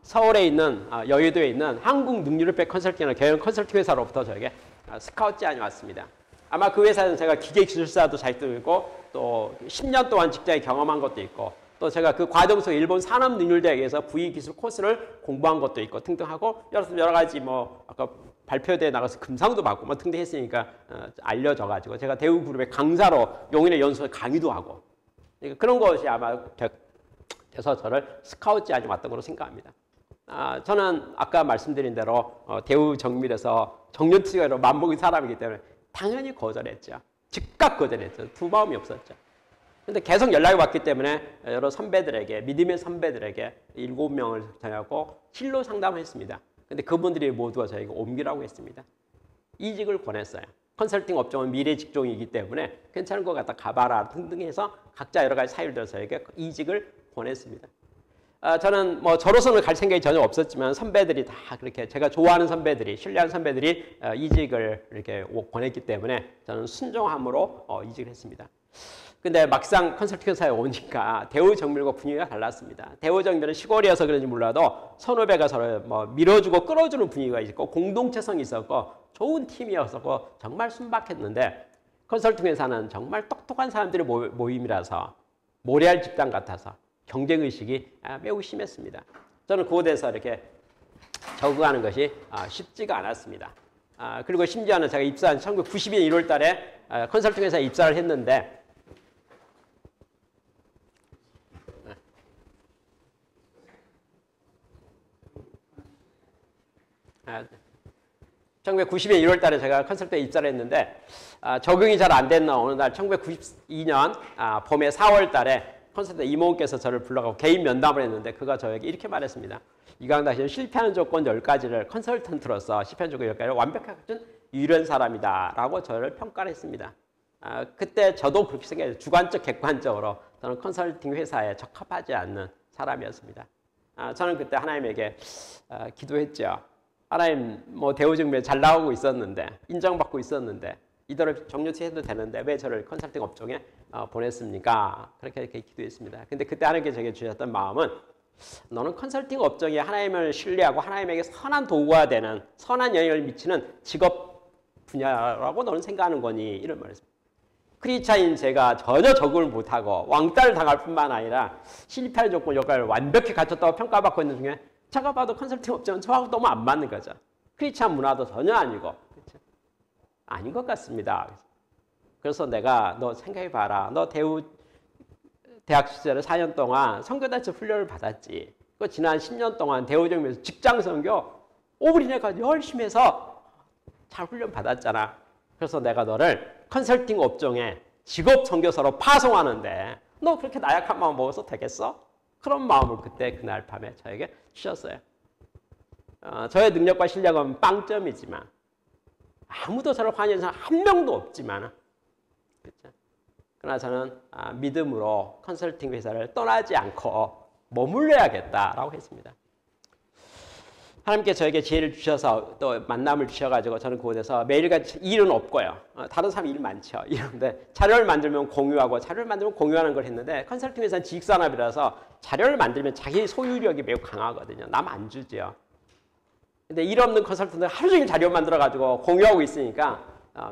서울에 있는 여의도에 있는 한국능률백 컨설팅이라는 경영 컨설팅 회사로부터 저에게 스카우트 제안이 왔습니다. 아마 그 회사에는 제가 기계기술사도 잘 뜨고 또 10년 동안 직장에 경험한 것도 있고 또 제가 그 과정 속에 일본 산업능률대학에서 VE기술 코스를 공부한 것도 있고 등등하고 여러 가지 뭐 아까 발표대에 나가서 금상도 받고 뭐 등등 했으니까 알려져가지고 제가 대우그룹의 강사로 용인의 연수소에 강의도 하고 그러니까 그런 것이 아마 돼서 저를 스카우트 제안이 왔던 걸로 생각합니다. 저는 아까 말씀드린 대로 대우정밀에서 정년퇴직으로 만복인 사람이기 때문에 당연히 거절했죠. 즉각 거절했죠. 두 마음이 없었죠. 근데 계속 연락이 왔기 때문에 여러 선배들에게 믿음의 선배들에게 7명을 전하고 실로 상담을 했습니다. 근데 그분들이 모두가 저에게 옮기라고 했습니다. 이직을 권했어요. 컨설팅 업종은 미래 직종이기 때문에 괜찮은 것 같다 가봐라 등등 해서 각자 여러 가지 사유를 들어서 저에게 이직을 권했습니다. 저는 뭐 저로서는 갈 생각이 전혀 없었지만 선배들이 다 그렇게 제가 좋아하는 선배들이 신뢰하는 선배들이 이직을 이렇게 권했기 때문에 저는 순종함으로 이직을 했습니다. 근데 막상 컨설팅 회사에 오니까 대우정밀과 분위기가 달랐습니다. 대우정밀은 시골이어서 그런지 몰라도 선후배가 서로 뭐 밀어주고 끌어주는 분위기가 있고 공동체성이 있었고 좋은 팀이었었고 정말 순박했는데 컨설팅 회사는 정말 똑똑한 사람들의 모임이라서 모래알 집단 같아서 경쟁의식이 매우 심했습니다. 저는 그곳에서 이렇게 적응하는 것이 쉽지가 않았습니다. 그리고 심지어는 제가 입사한 1992년 1월 달에 컨설팅 회사에 입사를 했는데 1990년 1월 달에 제가 컨설팅에 입사를 했는데 적응이 잘 안 됐나 어느 날 1992년 봄에 4월 달에 컨설팅 임원께서 저를 불러가고 개인 면담을 했는데 그가 저에게 이렇게 말했습니다. 이강당 씨는 실패하는 조건 10가지를 컨설턴트로서 실패하는 조건 10가지를 완벽하게 갖춘 유일한 사람이다 라고 저를 평가를 했습니다. 그때 저도 그렇게 생각해요. 주관적 객관적으로 저는 컨설팅 회사에 적합하지 않는 사람이었습니다. 저는 그때 하나님에게 기도했죠. 하나님 뭐 대우증명에 잘 나오고 있었는데 인정받고 있었는데 이대로 정년퇴해도 되는데 왜 저를 컨설팅 업종에 보냈습니까? 그렇게 기도했습니다. 근데 그때 하나님께 제게 주셨던 마음은 너는 컨설팅 업종에 하나님을 신뢰하고 하나님에게 선한 도구가 되는 선한 영향을 미치는 직업 분야라고 너는 생각하는 거니? 이런 말이었습니다. 크리스찬인 제가 전혀 적응을 못하고 왕따를 당할 뿐만 아니라 실패할 조건 역할을 완벽히 갖췄다고 평가받고 있는 중에 제가 봐도 컨설팅 업종은 저하고 너무 안 맞는 거죠. 크리스찬 문화도 전혀 아니고 그렇죠? 아닌 것 같습니다. 그래서 내가 너 생각해봐라. 너 대학 시절에 4년 동안 선교단체 훈련을 받았지. 그 지난 10년 동안 대우정면에서 직장 선교 5분이나 열심히 해서 잘 훈련 받았잖아. 그래서 내가 너를 컨설팅 업종에 직업 선교사로 파송하는데 너 그렇게 나약한 마음 먹어서 되겠어? 그런 마음을 그때 그날 밤에 저에게 주셨어요. 저의 능력과 실력은 빵점이지만 아무도 저를 환영하는 사람 한 명도 없지만 그렇죠? 그러나 저는 믿음으로 컨설팅 회사를 떠나지 않고 머물러야겠다라고 했습니다. 하나님께 저에게 지혜를 주셔서 또 만남을 주셔가지고 저는 그곳에서 매일같이 일은 없고요. 다른 사람이 일 많죠. 이런데 자료를 만들면 공유하고 자료를 만들면 공유하는 걸 했는데 컨설팅 회사는 지식산업이라서 자료를 만들면 자기 소유력이 매우 강하거든요. 남 안 주죠. 근데 일 없는 컨설턴트는 하루 종일 자료 만들어가지고 공유하고 있으니까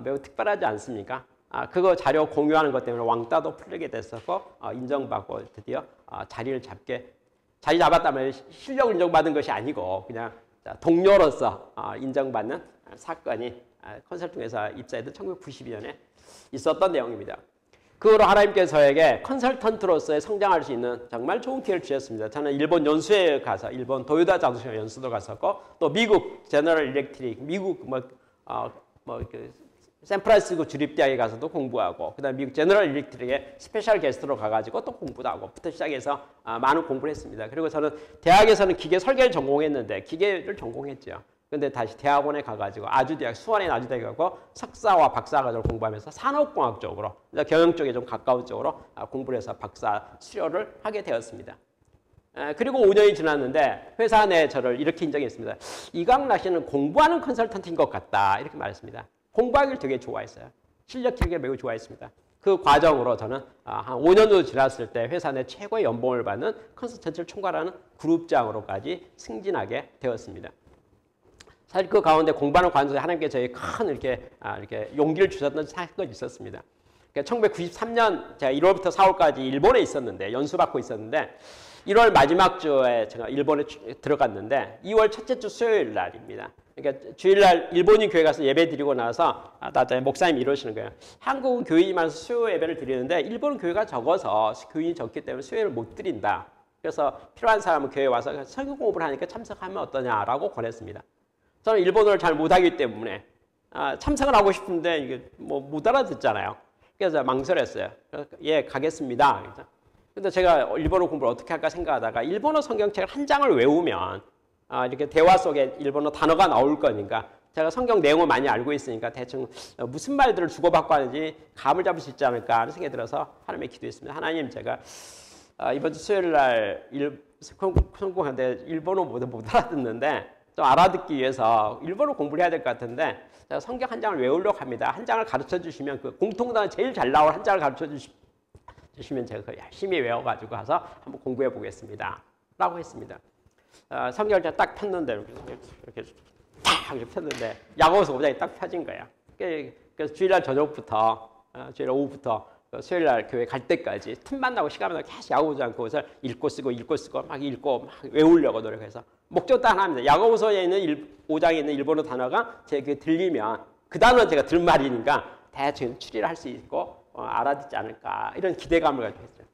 매우 특별하지 않습니까? 그거 자료 공유하는 것 때문에 왕따도 풀리게 됐었고 인정받고 드디어 자리 잡았다면 실력을 인정받은 것이 아니고 그냥 동료로서 인정받는 사건이 컨설팅 회사 입사했던 1992년에 있었던 내용입니다. 그 후로 하나님께서 저에게 컨설턴트로서의 성장할 수 있는 정말 좋은 기회를 주셨습니다. 저는 일본 연수에 가서 일본 도요타 자동차 연수도 갔었고 또 미국 제너럴 일렉트릭, 미국 샌프란시스코 주립대학에 가서도 공부하고 그다음 미국 제너럴 일렉트릭에 스페셜 게스트로 가가지고 또 공부도 하고부터 시작해서 많은 공부를 했습니다. 그리고 저는 대학에서는 기계 설계를 전공했는데 기계를 전공했죠. 근데 다시 대학원에 가가지고 아주대학, 수원에 아주대학에 가고 석사와 박사 과정을 공부하면서 산업공학 쪽으로 경영 쪽에 좀 가까운 쪽으로 공부를 해서 박사 수료를 하게 되었습니다. 그리고 5년이 지났는데 회사 내 저를 이렇게 인정했습니다. 이광락 씨는 공부하는 컨설턴트인 것 같다 이렇게 말했습니다. 공부하기를 되게 좋아했어요. 실력 키우기를 매우 좋아했습니다. 그 과정으로 저는 한 5년 정도 지났을 때 회사 내 최고의 연봉을 받는 컨설턴트를 총괄하는 그룹장으로까지 승진하게 되었습니다. 사실 그 가운데 공부하는 과정에서 하나님께 저에게 큰 이렇게 용기를 주셨던 사건이 있었습니다. 1993년 제가 1월부터 4월까지 일본에 있었는데 연수받고 있었는데 1월 마지막 주에 제가 일본에 들어갔는데 2월 첫째 주 수요일 날입니다. 그러니까 주일날 일본인 교회 가서 예배 드리고 나서 목사님이 이러시는 거예요. 한국은 교인이 많아서 수요 예배를 드리는데 일본은 교회가 적어서 교인이 적기 때문에 수요를 못 드린다. 그래서 필요한 사람은 교회에 와서 설교 공부를 하니까 참석하면 어떠냐라고 권했습니다. 저는 일본어를 잘 못하기 때문에 참석을 하고 싶은데 이게 뭐 못 알아듣잖아요. 그래서 망설였어요. 예, 가겠습니다. 근데 제가 일본어 공부를 어떻게 할까 생각하다가 일본어 성경책을 한 장을 외우면 이렇게 대화 속에 일본어 단어가 나올 거니까 제가 성경 내용을 많이 알고 있으니까 대충 무슨 말들을 주고받고 하는지 감을 잡을 수 있지 않을까 하는 생각이 들어서 하나님께 기도했습니다. 하나님, 제가 이번 주 수요일 날 성공하는데 일본어 못 알아듣는데 좀 알아듣기 위해서 일본어 공부를 해야 될 것 같은데 제가 성경 한 장을 외우려고 합니다. 한 장을 가르쳐 주시면 그 공통단어 제일 잘 나올 한 장을 가르쳐 주시면 제가 그걸 열심히 외워가지고 가서 한번 공부해 보겠습니다. 라고 했습니다. 성경을 제가 딱 폈는데 이렇게 딱 폈는데 야고보서 5장이 딱 펴진 거예요. 그래서 주일날 저녁부터 주일날 오후부터 수요일날 교회 갈 때까지 틈만 나고 시간만 나고 계속 야고보서 그것을 읽고 쓰고 막 읽고 막 외우려고 노력해서 목적 딱 하나입니다. 야고보서에 있는 5장에 있는 일본어 단어가 제 귀에 들리면 그 단어는 제가 들은 말이니까 대충 추리를 할 수 있고 알아듣지 않을까 이런 기대감을 가지고 했어요.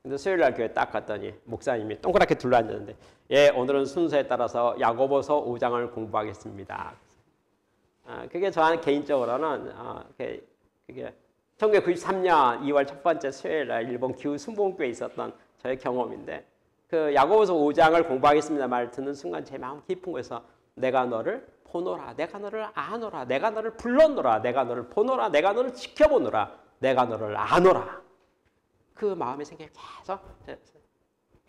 근데 수요일날 교회 딱 갔더니 목사님이 동그랗게 둘러앉았는데 예, 오늘은 순서에 따라서 야고보서 5장을 공부하겠습니다. 그게 저한테 개인적으로는 그게 1993년 2월 첫 번째 수요일날 일본 기후 순복음교회에 있었던 저의 경험인데 그 야고보서 5장을 공부하겠습니다 말을 듣는 순간 제 마음 깊은 곳에서 내가 너를 보노라, 내가 너를 아노라, 내가 너를 불러노라, 내가 너를 보노라, 내가 너를 지켜보노라, 내가 너를 아노라. 그 마음의 생각이 계속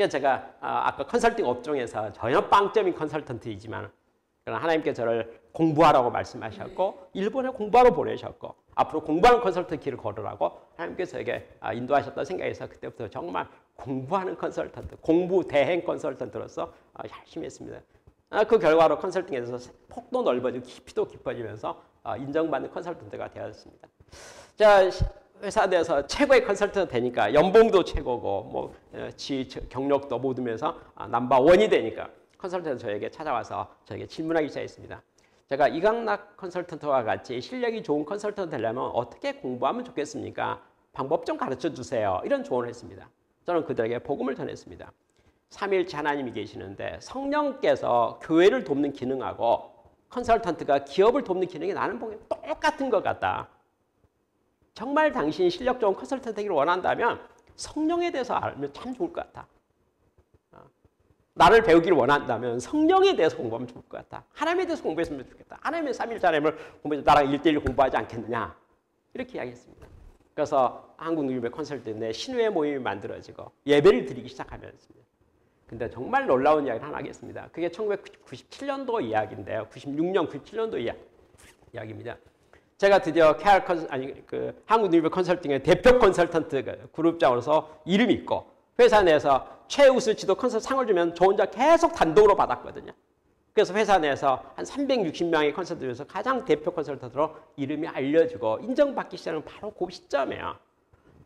그래서 제가 아까 컨설팅 업종에서 전혀 빵점인 컨설턴트이지만 하나님께 저를 공부하라고 말씀하셨고 일본에 공부하러 보내셨고 앞으로 공부하는 컨설턴트 길을 걸으라고 하나님께서 저에게 인도하셨다는 생각에서 그때부터 정말 공부하는 컨설턴트, 공부 대행 컨설턴트로서 열심히 했습니다. 그 결과로 컨설팅에서 폭도 넓어지고 깊이도 깊어지면서 인정받는 컨설턴트가 되었습니다. 자, 회사 내에서 최고의 컨설턴트 되니까 연봉도 최고고 뭐 경력도 모두면서 넘버원이 되니까 컨설턴트 저에게 찾아와서 저에게 질문하기 시작했습니다. 제가 이강락 컨설턴트와 같이 실력이 좋은 컨설턴트 되려면 어떻게 공부하면 좋겠습니까? 방법 좀 가르쳐 주세요. 이런 조언을 했습니다. 저는 그들에게 복음을 전했습니다. 삼위일체 하나님이 계시는데 성령께서 교회를 돕는 기능하고 컨설턴트가 기업을 돕는 기능이 나는 보기엔 똑같은 것 같다. 정말 당신이 실력 좋은 컨설턴트 되기를 원한다면 성령에 대해서 알면 참 좋을 것 같다. 나를 배우기를 원한다면 성령에 대해서 공부하면 좋을 것 같다. 하나님에 대해서 공부했으면 좋겠다. 하나님의 삼위일체 하나님을 공부해서 나랑 1대1 공부하지 않겠느냐. 이렇게 이야기했습니다. 그래서 한국유배 컨설팅 내 신우의 모임이 만들어지고 예배를 드리기 시작하면서입니다. 근데 정말 놀라운 이야기를 하나 하겠습니다. 그게 1997년도 이야기인데요. 96년, 97년도 이야기입니다. 제가 드디어 한국유배 컨설팅의 대표 컨설턴트 그룹장으로서 이름이 있고 회사 내에서 최우수 지도 컨설트 상을 주면 저 혼자 계속 단독으로 받았거든요. 그래서 회사 내에서 한 360명의 컨설턴트 중에서 가장 대표 컨설턴트로 이름이 알려지고 인정받기 시작하는 바로 그 시점이에요.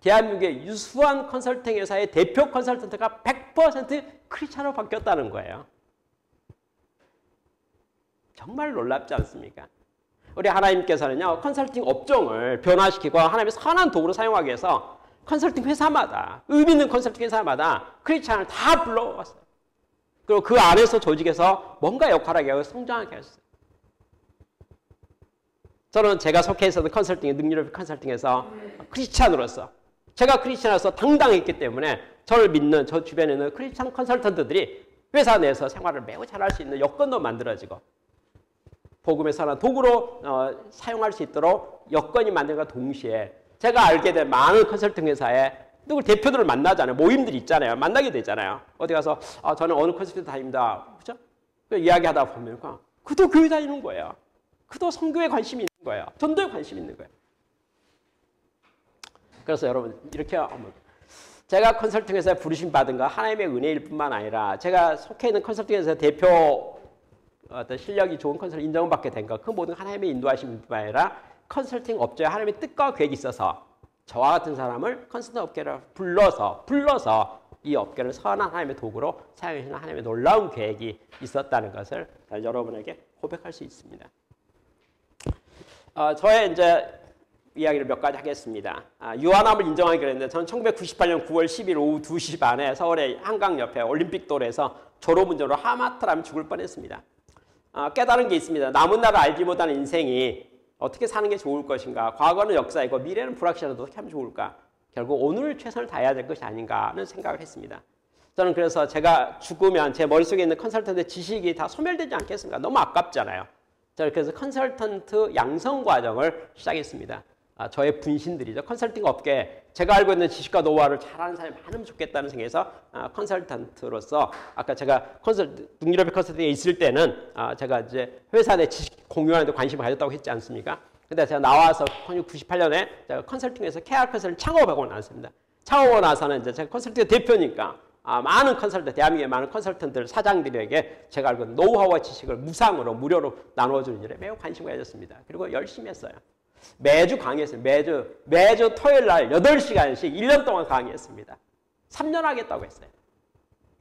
대한민국의 유수한 컨설팅 회사의 대표 컨설턴트가 100% 크리스찬으로 바뀌었다는 거예요. 정말 놀랍지 않습니까? 우리 하나님께서는요, 컨설팅 업종을 변화시키고 하나님의 선한 도구로 사용하기 위해서 컨설팅 회사마다, 의미 있는 컨설팅 회사마다 크리스찬을 다 불러왔어요. 그리고 그 안에서 조직에서 뭔가 역할을 하고 성장하게 했어요. 저는 제가 속해 있었던 컨설팅, 능률업 컨설팅에서 크리스찬으로서 제가 크리스찬으로서 당당했기 때문에 저를 믿는 저 주변에 있는 크리스찬 컨설턴트들이 회사 내에서 생활을 매우 잘할 수 있는 여건도 만들어지고 복음의 선한 도구로 사용할 수 있도록 여건이 만들과 동시에 제가 알게 된 많은 컨설팅 회사에 누구 대표들을 만나잖아요. 모임들이 있잖아요. 만나게 되잖아요. 어디 가서 저는 어느 컨설팅 다닙니다. 그죠? 이야기하다 보면 그도 교회 다니는 거예요. 그도 선교에 관심이 있는 거예요. 전도에 관심이 있는 거예요. 그래서 여러분 이렇게 제가 컨설팅 회사에 부르심 받은 거 하나님의 은혜일 뿐만 아니라 제가 속해 있는 컨설팅 회사 대표 어떤 실력이 좋은 컨설팅 인정받게 된 거 그 모든 하나님의 인도하심일 뿐만 아니라 컨설팅 업체에 하나님의 뜻과 계획이 있어서 저와 같은 사람을 컨설팅 업계를 불러서 이 업계를 선한 하나님의 도구로 사용하시는 하나님의 놀라운 계획이 있었다는 것을 여러분에게 고백할 수 있습니다. 저의 이제 이야기를 몇 가지 하겠습니다. 유한함을 인정하기로 했는데 저는 1998년 9월 10일 오후 2시 반에 서울의 한강 옆에 올림픽도로에서 졸업운전으로 하마터라면 죽을 뻔했습니다. 깨달은 게 있습니다. 남은 나를 알지 못하는 인생이 어떻게 사는 게 좋을 것인가. 과거는 역사이고 미래는 불확실한데 어떻게 하면 좋을까. 결국 오늘 최선을 다해야 될 것이 아닌가 하는 생각을 했습니다. 저는 그래서 제가 죽으면 제 머릿속에 있는 컨설턴트 지식이 다 소멸되지 않겠습니까? 너무 아깝잖아요. 저는 그래서 컨설턴트 양성 과정을 시작했습니다. 저의 분신들이죠. 컨설팅 업계에 제가 알고 있는 지식과 노하우를 잘하는 사람이 많으면 좋겠다는 생각에서 컨설턴트로서 아까 제가 능률업의 컨설팅에 있을 때는 제가 이제 회사 내 지식 공유하는 데 관심을 가졌다고 했지 않습니까? 근데 제가 나와서 1998년에 제가 컨설팅에서 KR 컨설팅 창업하고 나왔습니다. 창업하고 나서는 이제 제가 컨설팅 대표니까 많은 컨설턴트, 대한민국의 많은 컨설턴트 사장들에게 제가 알고 있는 노하우와 지식을 무상으로 무료로 나누어주는 일에 매우 관심을 가졌습니다. 그리고 열심히 했어요. 매주 강의했어요. 매주 토요일 날 8시간씩 1년 동안 강의했습니다. 3년 하겠다고 했어요.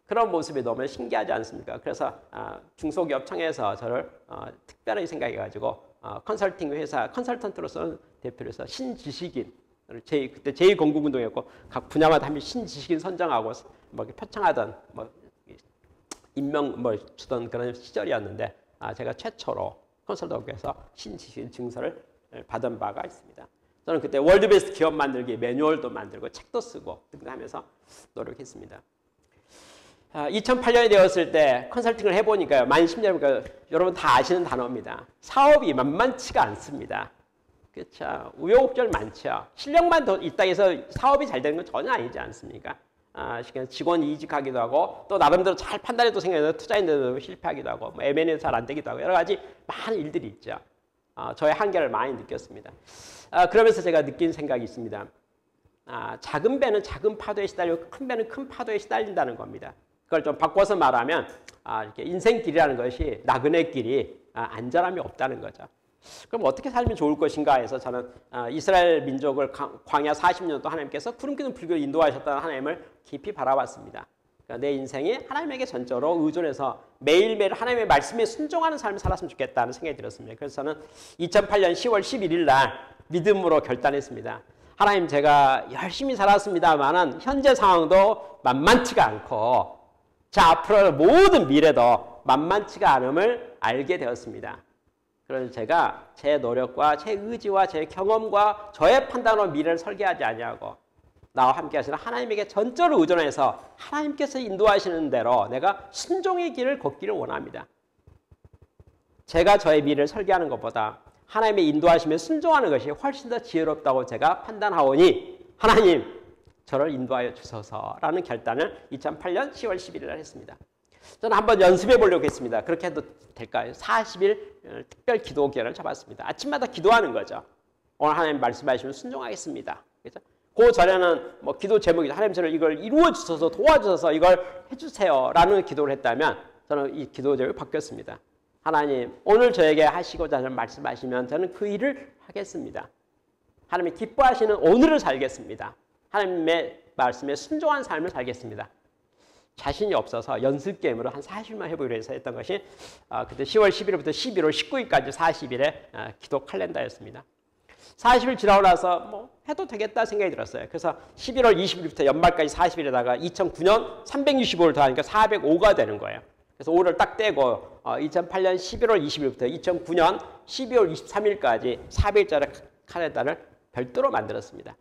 그런 모습이 너무 신기하지 않습니까? 그래서 중소기업 청에서 저를 특별하게 생각해가지고 컨설팅 회사 컨설턴트로서 대표로서 신지식인 그때 제2건국운동이었고 각 분야마다 한 신지식인 선정하고 뭐 표창하던 임명 주던 그런 시절이었는데 제가 최초로 컨설턴트에서 신지식인 증서를 받은 바가 있습니다. 저는 그때 월드베스트 기업 만들기 매뉴얼도 만들고 책도 쓰고 하면서 노력했습니다. 2008년이 되었을 때 컨설팅을 해보니까요. 만 10년, 여러분 다 아시는 단어입니다. 사업이 만만치가 않습니다. 그렇죠. 우여곡절 많죠. 실력만 더 있다 해서 사업이 잘 되는 건 전혀 아니지 않습니까? 직원 이직하기도 하고 또 나름대로 잘 판단해도 생각해도 투자했는데도 실패하기도 하고 뭐 M&A도 잘 안 되기도 하고 여러 가지 많은 일들이 있죠. 저의 한계를 많이 느꼈습니다. 그러면서 제가 느낀 생각이 있습니다. 작은 배는 작은 파도에 시달리고 큰 배는 큰 파도에 시달린다는 겁니다. 그걸 좀 바꿔서 말하면 이렇게 인생길이라는 것이 나그네 길이 안전함이 없다는 거죠. 그럼 어떻게 살면 좋을 것인가 해서 저는 이스라엘 민족을 광야 40년도 하나님께서 구름 기둥 불교를 인도하셨다는 하나님을 깊이 바라봤습니다. 그러니까 내 인생이 하나님에게 전적으로 의존해서 매일매일 하나님의 말씀에 순종하는 삶을 살았으면 좋겠다는 생각이 들었습니다. 그래서 저는 2008년 10월 11일 날 믿음으로 결단했습니다. 하나님, 제가 열심히 살았습니다만은 현재 상황도 만만치가 않고 자 앞으로 모든 미래도 만만치가 않음을 알게 되었습니다. 그래서 제가 제 노력과 제 의지와 제 경험과 저의 판단으로 미래를 설계하지 아니하고 나와 함께 하시는 하나님에게 전적으로 의존해서 하나님께서 인도하시는 대로 내가 순종의 길을 걷기를 원합니다. 제가 저의 미래를 설계하는 것보다 하나님의 인도하심에 순종하는 것이 훨씬 더 지혜롭다고 제가 판단하오니 하나님 저를 인도하여 주소서라는 결단을 2008년 10월 11일 날 했습니다. 저는 한번 연습해 보려고 했습니다. 그렇게 해도 될까요? 40일 특별 기도 기간을 잡았습니다. 아침마다 기도하는 거죠. 오늘 하나님 말씀하시면 순종하겠습니다. 그렇죠? 그 전에는 뭐 기도 제목이 하나님 저를 이걸 이루어 주셔서 도와주셔서 이걸 해주세요라는 기도를 했다면 저는 이 기도 제목이 바뀌었습니다. 하나님 오늘 저에게 하시고자 하는 말씀하시면 저는 그 일을 하겠습니다. 하나님이 기뻐하시는 오늘을 살겠습니다. 하나님의 말씀에 순종한 삶을 살겠습니다. 자신이 없어서 연습 게임으로 한 40일만 해보기로 해서 했던 것이 그때 10월 11일부터 11월 19일까지 40일의 기도 칼렌더였습니다. 40일 지나고 나서 뭐 해도 되겠다 생각이 들었어요. 그래서 11월 20일부터 연말까지 40일에다가 2009년 365일 더하니까 405가 되는 거예요. 그래서 5를 딱 떼고 2008년 11월 20일부터 2009년 12월 23일까지 400일짜리 칼렌더를 별도로 만들었습니다.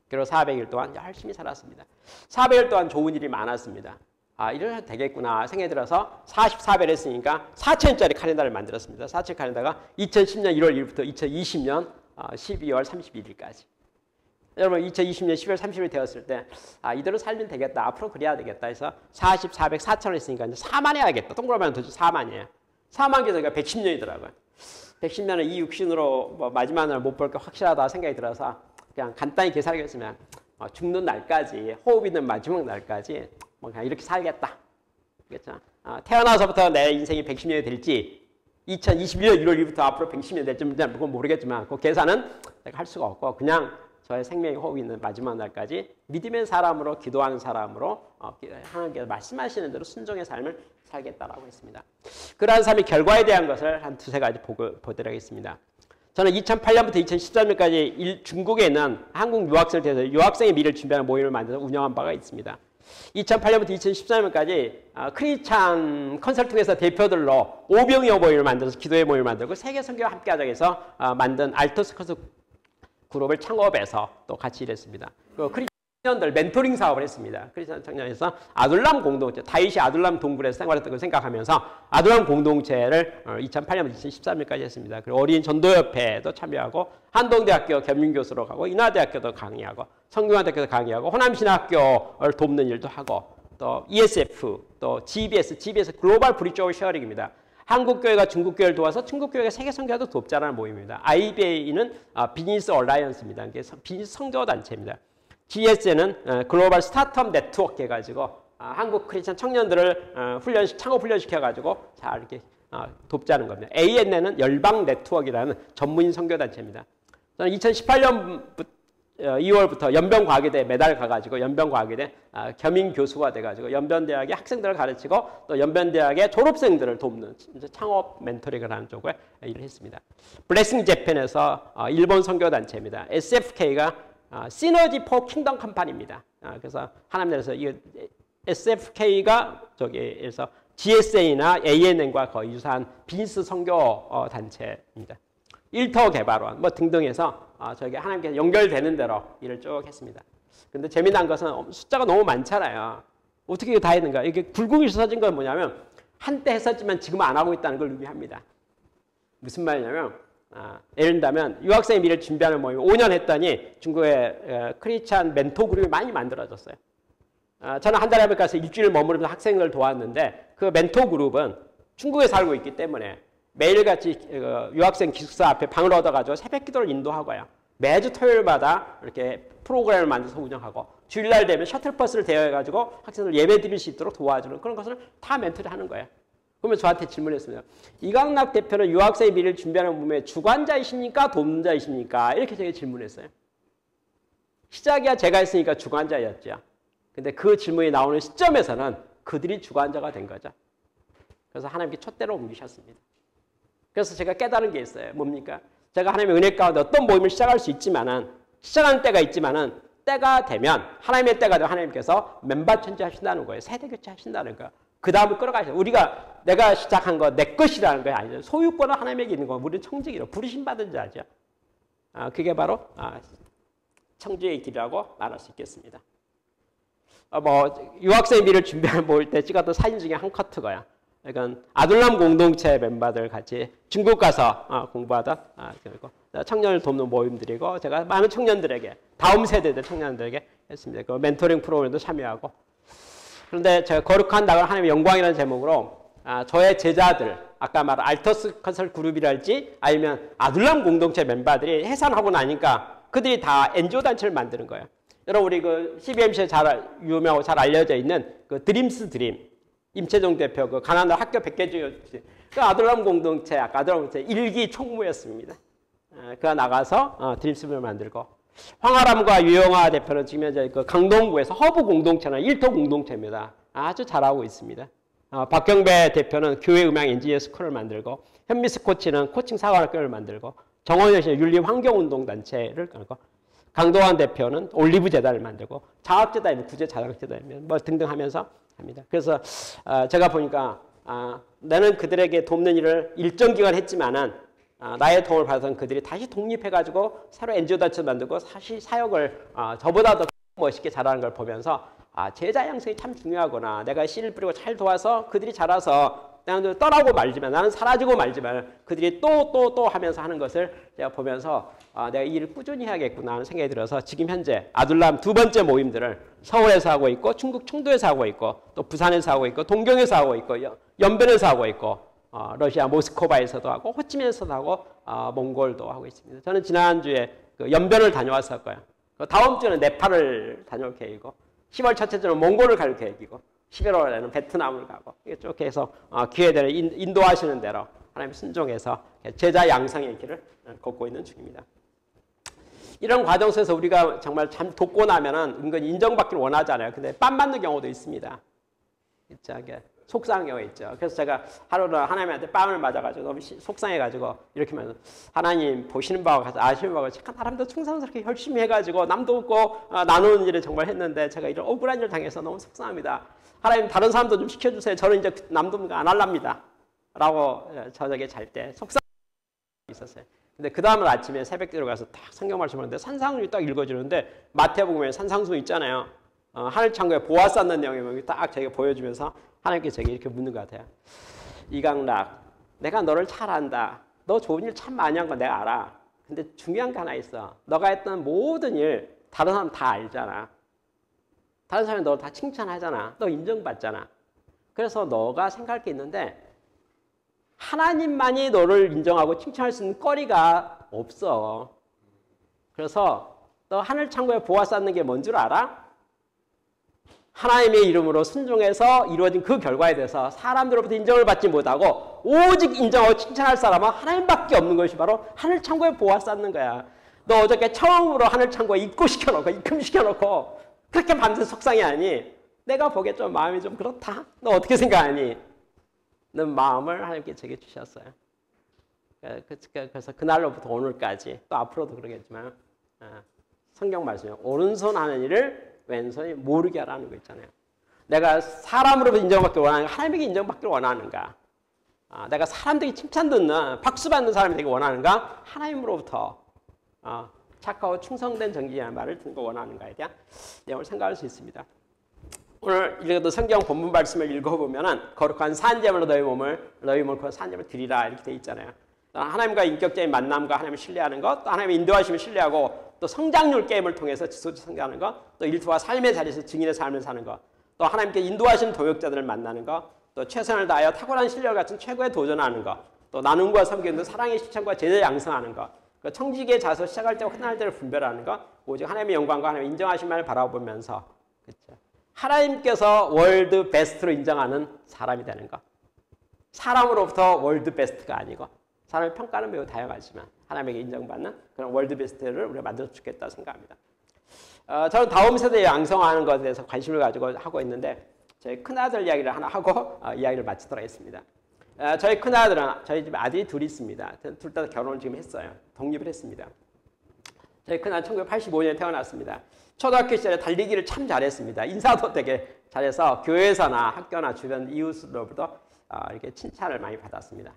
그리고 400일 동안 열심히 살았습니다. 400일 동안 좋은 일이 많았습니다. 이래도 되겠구나 생각이 들어서 44배를 했으니까 4,000일짜리 칼렌더를 만들었습니다. 4,000일 칼렌더가 2010년 1월 1일부터 2020년 12월 31일까지. 여러분 2020년 12월 30일 되었을 때 이대로 살면 되겠다. 앞으로 그래야 되겠다 해서 40, 400, 4,000을 했으니까 이제 4만 해야겠다. 동그라미는 도대체 4만이에요. 4만 개니까 110년이더라고요. 110년을 이 육신으로 뭐 마지막 날 못 볼 게 확실하다 생각이 들어서 그냥 간단히 계산하겠으면 죽는 날까지 호흡 있는 마지막 날까지 뭐 그냥 이렇게 살겠다. 그렇죠? 태어나서부터 내 인생이 110년이 될지 2021년 1월 1일부터 앞으로 110년 될지 그건 모르겠지만 그 계산은 내가 할 수가 없고 그냥 저의 생명이 호흡 있는 마지막 날까지 믿음의 사람으로 기도하는 사람으로 하나님께서 말씀하시는 대로 순종의 삶을 살겠다라고 했습니다. 그러한 삶의 결과에 대한 것을 한 두세 가지 보도록 하겠습니다. 저는 2008년부터 2013년까지 중국에 있는 한국 유학생을 대해서 유학생의 미래를 준비하는 모임을 만들어서 운영한 바가 있습니다. 2008년부터 2013년까지 크리스찬 컨설팅에서 대표들로 오병이어 모임을 만들어서 기도의 모임을 만들고 세계 선교와 함께하자 해서 만든 알토스 컨설 그룹을 창업해서 또 같이 일했습니다. 청년들 멘토링 사업을 했습니다. 크리스찬 청년에서 아둘람 공동체, 다윗이 아둘람 동굴에서 생활했던 걸 생각하면서 아둘람 공동체를 2008년부터 2013년까지 했습니다. 그리고 어린 전도협회도 참여하고 한동대학교 겸임교수로 가고 인하대학교도 강의하고 성균관대학교도 강의하고 호남신학교를 돕는 일도 하고 또 ESF, 또 GBS 글로벌 브리지 오브 쉐어링입니다. 한국교회가 중국교회를 도와서 중국교회가 세계 선교도 돕자라는 모임입니다. IBA는 비즈니스 얼라이언스입니다. 이게 비즈니스 성교단체입니다. GS는 글로벌 스타트업 네트워크 해가지고 한국 크리스찬 청년들을 창업 훈련시켜가지고 잘 이렇게 돕자는 겁니다. ANN은 열방 네트워크라는 전문인 선교단체입니다. 저는 2018년 2월부터 연변과학의대에 매달 가가지고 연변과학의대 겸임교수가 돼가지고 연변대학의 학생들을 가르치고 또 연변대학의 졸업생들을 돕는 창업 멘토링을 하는 쪽에 일을 했습니다. 블레싱 재팬에서 일본 선교단체입니다. SFK가 시너지 포 킹덤 컴퍼니입니다. 그래서 하나님 나라에서 이 SFK가 저기에서 GSA나 ANN과 거의 유사한 비즈니스 선교 단체입니다. 일터 개발원 뭐 등등해서 저기 하나님께서 연결되는 대로 일을 쭉 했습니다. 근데 재미난 것은 숫자가 너무 많잖아요. 어떻게 이거 다 했는가? 이게 굴곡이 써진 건 뭐냐면 한때 했었지만 지금 안 하고 있다는 걸 의미합니다. 무슨 말이냐면 예를 들면 유학생의 미래를 준비하는 모임 5년 했더니 중국의 크리스찬 멘토 그룹이 많이 만들어졌어요. 저는 한 달에 가서 일주일 머무르면서 학생을 도왔는데 그 멘토 그룹은 중국에 살고 있기 때문에 매일같이 유학생 기숙사 앞에 방을 얻어가지고 새벽 기도를 인도하고요. 매주 토요일마다 이렇게 프로그램을 만들어서 운영하고 주일날 되면 셔틀버스를 대여해가지고 학생들 예배 드릴 수 있도록 도와주는 그런 것을 다 멘토를 하는 거예요. 그러면 저한테 질문했습니다. 이강락 대표는 유학생의 미래를 준비하는 몸의 주관자이십니까? 돕는자이십니까? 이렇게 제가 질문했어요. 시작이야 제가 했으니까 주관자였죠. 근데 그 질문이 나오는 시점에서는 그들이 주관자가 된 거죠. 그래서 하나님께 촛대로 옮기셨습니다. 그래서 제가 깨달은 게 있어요. 뭡니까? 제가 하나님의 은혜 가운데 어떤 모임을 시작할 수 있지만은 시작하는 때가 있지만은 때가 되면 하나님의 때가 되면 하나님께서 멤버 천지하신다는 거예요. 세대 교체하신다는 거예요. 그 다음을 끌어가셔. 우리가 내가 시작한 거 내 것이라는 거 아니죠. 소유권은 하나님에게 있는 거. 우리는 청지기로 부르심 받은 자죠. 그게 바로 청지의 길이라고 말할 수 있겠습니다. 유학생 미를 준비하는 모일 때 찍었던 사진 중에 한 커트가요. 이건 아둘람 공동체 멤버들 같이 중국 가서 공부하던 그리고 청년을 돕는 모임들이고 제가 많은 청년들에게 다음 세대들 청년들에게 했습니다. 그 멘토링 프로그램도 참여하고 그런데 제가 거룩한 나갈 하나님의 영광이라는 제목으로 저의 제자들 아까 말한 알터스 컨설 그룹이랄지 아니면 아둘람 공동체 멤버들이 해산하고 나니까 그들이 다 NGO 단체를 만드는 거예요. 여러분 우리 그 CBMC에 잘 유명하고 잘 알려져 있는 그 드림스 드림 임채종 대표 그 가난한 학교 100개 중에 그 아둘람 공동체 아까 아둘람 공동체 1기 총무였습니다. 그가 나가서 드림스를 만들고 황아람과 유영아 대표는 지금 현재 그 강동구에서 허브 공동체는 1터 공동체입니다. 아주 잘하고 있습니다. 박경배 대표는 교회 음악 엔지니어 스쿨을 만들고 현미스 코치는 코칭 사관학교를 만들고 정원현 씨는 윤리 환경운동단체를 깔고 강동환 대표는 올리브 재단을 만들고 장학재단이면 구제 장학재단이면 뭐 등등 하면서 합니다. 그래서 제가 보니까 나는 그들에게 돕는 일을 일정 기간 했지만은 나의 도움을 받아서 그들이 다시 독립해가지고 새로 NGO 단체 만들고 사실 사역을 저보다 더 멋있게 잘하는 걸 보면서 제자 양성이 참 중요하구나. 내가 씨를 뿌리고 잘 도와서 그들이 자라서 나는 떠나고 말지만 나는 사라지고 말지만 그들이 또 하면서 하는 것을 제가 보면서 내가 이 일을 꾸준히 해야겠구나 하는 생각이 들어서 지금 현재 아둘람 두 번째 모임들을 서울에서 하고 있고 충북 청도에서 하고 있고 또 부산에서 하고 있고 동경에서 하고 있고 연변에서 하고 있고 러시아 모스크바에서도 하고 호치민에서도 하고 몽골도 하고 있습니다. 저는 지난주에 그 연변을 다녀왔었고요. 다음 주에는 네팔을 다녀올 계획이고 10월 첫째 주는 몽골을 갈 계획이고 11월에는 베트남을 가고 쭉 해서 기회대로 인도하시는 대로 하나님 순종해서 제자 양성의 길을 걷고 있는 중입니다. 이런 과정 속에서 우리가 정말 참 돕고 나면은 은근히 인정받기를 원하잖아요. 근데 빰 맞는 경우도 있습니다. 속상한 경우가 있죠. 그래서 제가 하루는 하나님한테 빰을 맞아가지고 너무 속상해가지고 이렇게 말해서 하나님 보시는 바와 같이 아시는 바와 같이 사람도 충성스럽게 열심히 해가지고 남도 없고 나누는 일을 정말 했는데 제가 이런 억울한 일을 당해서 너무 속상합니다. 하나님 다른 사람도 좀 시켜주세요. 저는 이제 남도 안 할랍니다. 라고 저녁에 잘 때 속상한 일이 있었어요. 근데 그 다음날 아침에 새벽 들어가서 딱 성경 말씀을 하는데 산상순이 딱 읽어주는데 마태복음에 산상순 있잖아요. 하늘 창고에 보아 쌓는 내용이 딱 제가 보여주면서 하나님께 제게 이렇게 묻는 것 같아요. 이강락, 내가 너를 잘 안다. 너 좋은 일 참 많이 한 거 내가 알아. 근데 중요한 게 하나 있어. 너가 했던 모든 일 다른 사람 다 알잖아. 다른 사람이 너 다 칭찬하잖아. 너 인정받잖아. 그래서 너가 생각할 게 있는데 하나님만이 너를 인정하고 칭찬할 수 있는 거리가 없어. 그래서 너 하늘 창고에 보아 쌓는 게 뭔 줄 알아? 하나님의 이름으로 순종해서 이루어진 그 결과에 대해서 사람들로부터 인정을 받지 못하고 오직 인정하고 칭찬할 사람은 하나님밖에 없는 것이 바로 하늘 창고에 보아 쌓는 거야. 너 어저께 처음으로 하늘 창고에 입고시켜놓고 입금시켜놓고 그렇게 밤새 속상해하니 내가 보기에 좀 마음이 좀 그렇다. 너 어떻게 생각하니? 너 마음을 하나님께 제게 주셨어요. 그래서 그날로부터 오늘까지 또 앞으로도 그러겠지만 성경 말씀에 오른손 하는 일을 왼손이 모르게 하라는 거 있잖아요. 내가 사람으로부터 인정받기를 원하는가? 하나님에게 인정받기를 원하는가? 내가 사람들이 칭찬 듣는 박수 받는 사람이 되기 원하는가? 하나님으로부터 착하고 충성된 정직이라는 말을 듣는 거 원하는가에 대한 내용을 생각할 수 있습니다. 오늘 읽어도 성경 본문 말씀을 읽어보면은 거룩한 산제물로 너희 몸을 그 산제물로 드리라 이렇게 돼 있잖아요. 하나님과 인격적인 만남과 하나님을 신뢰하는 것, 또 하나님의 인도하심을 신뢰하고 또 성장률 게임을 통해서 지속적으로 성장하는 거, 또 일터와 삶의 자리에서 증인의 삶을 사는 거, 또 하나님께 인도하신 동역자들을 만나는 거, 또 최선을 다하여 탁월한 실력을 갖춘 최고에 도전하는 거, 또 나눔과 섬기는 사랑의 실천과 제자 양성하는 거, 그 청지기의 자서 시작할 때와 끝날 때를 분별하는 것, 오직 하나님의 영광과 하나님의 인정하심만을 바라보면서, 그렇죠? 하나님께서 월드 베스트로 인정하는 사람이 되는 것. 사람으로부터 월드 베스트가 아니고, 사람의 평가는 매우 다양하지만 하나님에게 인정받는 그런 월드 베스트를 우리가 만들어 주겠다 생각합니다. 저는 다음 세대에 양성하는 것에 대해서 관심을 가지고 하고 있는데, 제 큰아들 이야기를 하나 하고 이야기를 마치도록 하겠습니다. 저희 큰아들은, 저희 집에 아들이 둘이 있습니다. 둘 다 결혼을 지금 했어요. 독립을 했습니다. 저희 큰아들 1985년에 태어났습니다. 초등학교 시절에 달리기를 참 잘했습니다. 인사도 되게 잘해서 교회에서나 학교나 주변 이웃으로부터 이렇게 칭찬을 많이 받았습니다.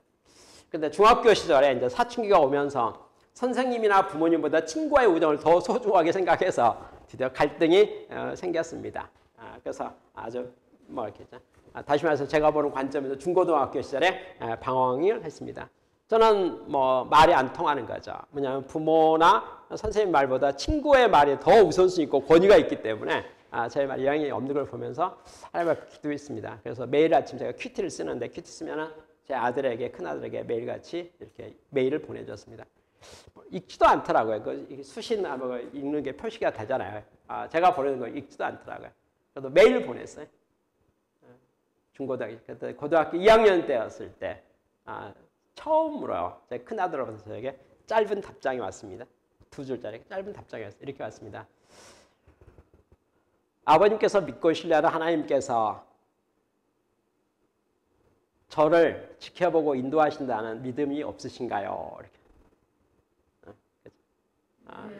근데 중학교 시절에 이제 사춘기가 오면서 선생님이나 부모님보다 친구와의 우정을 더 소중하게 생각해서 드디어 갈등이 생겼습니다. 그래서 아주 뭐 이렇게 다시 말해서 제가 보는 관점에서 중고등학교 시절에 방황을 했습니다. 저는 뭐 말이 안 통하는 거죠. 뭐냐면 부모나 선생님 말보다 친구의 말이 더 우선순위 있고 권위가 있기 때문에 제 말 영향이 없는 걸 보면서 하나님 앞에 기도했습니다. 그래서 매일 아침 제가 큐티를 쓰는데 큐티 쓰면은 제 아들에게, 큰아들에게 매일같이 이렇게 메일을 보내줬습니다. 읽지도 않더라고요. 그 수신 읽는 게 표시가 되잖아요. 제가 보내는 거 읽지도 않더라고요. 그래도 메일을 보냈어요. 중고등학교, 고등학교 2학년 때였을 때 처음으로 제 큰아들로부터 저에게 짧은 답장이 왔습니다. 2줄짜리 짧은 답장이 왔어요. 이렇게 왔습니다. 아버님께서 믿고 신뢰하는 하나님께서 저를 지켜보고 인도하신다는 믿음이 없으신가요? 이렇게.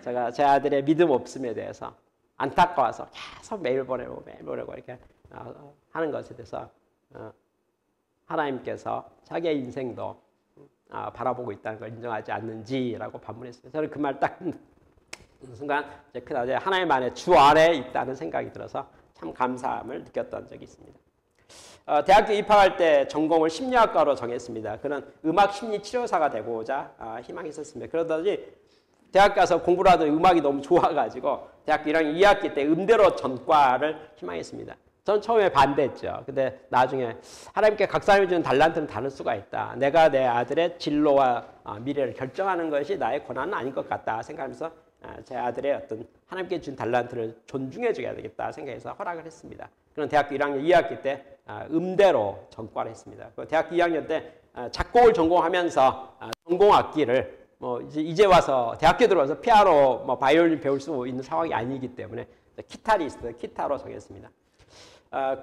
제가 제 아들의 믿음 없음에 대해서 안타까워서 계속 메일 보내고 이렇게 하는 것에 대해서 하나님께서 자기의 인생도 바라보고 있다는 걸 인정하지 않는지라고 반문했어요. 저는 그 말 딱 순간 제 큰아들이 하나님 안에 주 안에 있다는 생각이 들어서 참 감사함을 느꼈던 적이 있습니다. 대학교 입학할 때 전공을 심리학과로 정했습니다. 그는 음악 심리 치료사가 되고자 희망했었습니다. 그러더니 대학 가서 공부를 하더니 음악이 너무 좋아가지고 대학교 1학년 2학기 때 음대로 전과를 희망했습니다. 저는 처음에 반대했죠. 근데 나중에 하나님께 각 사람이 주는 달란트는 다를 수가 있다. 내가 내 아들의 진로와 미래를 결정하는 것이 나의 권한은 아닌 것 같다 생각하면서 제 아들의 어떤 하나님께 준 달란트를 존중해 줘야 되겠다 생각해서 허락을 했습니다. 그는 대학교 1학년 2학기 때 음대로 전과를 했습니다. 대학교 2학년 때 작곡을 전공하면서 전공악기를 이제 와서 대학교 들어와서 피아노, 바이올린 배울 수 있는 상황이 아니기 때문에 기타리스트, 기타로 정했습니다.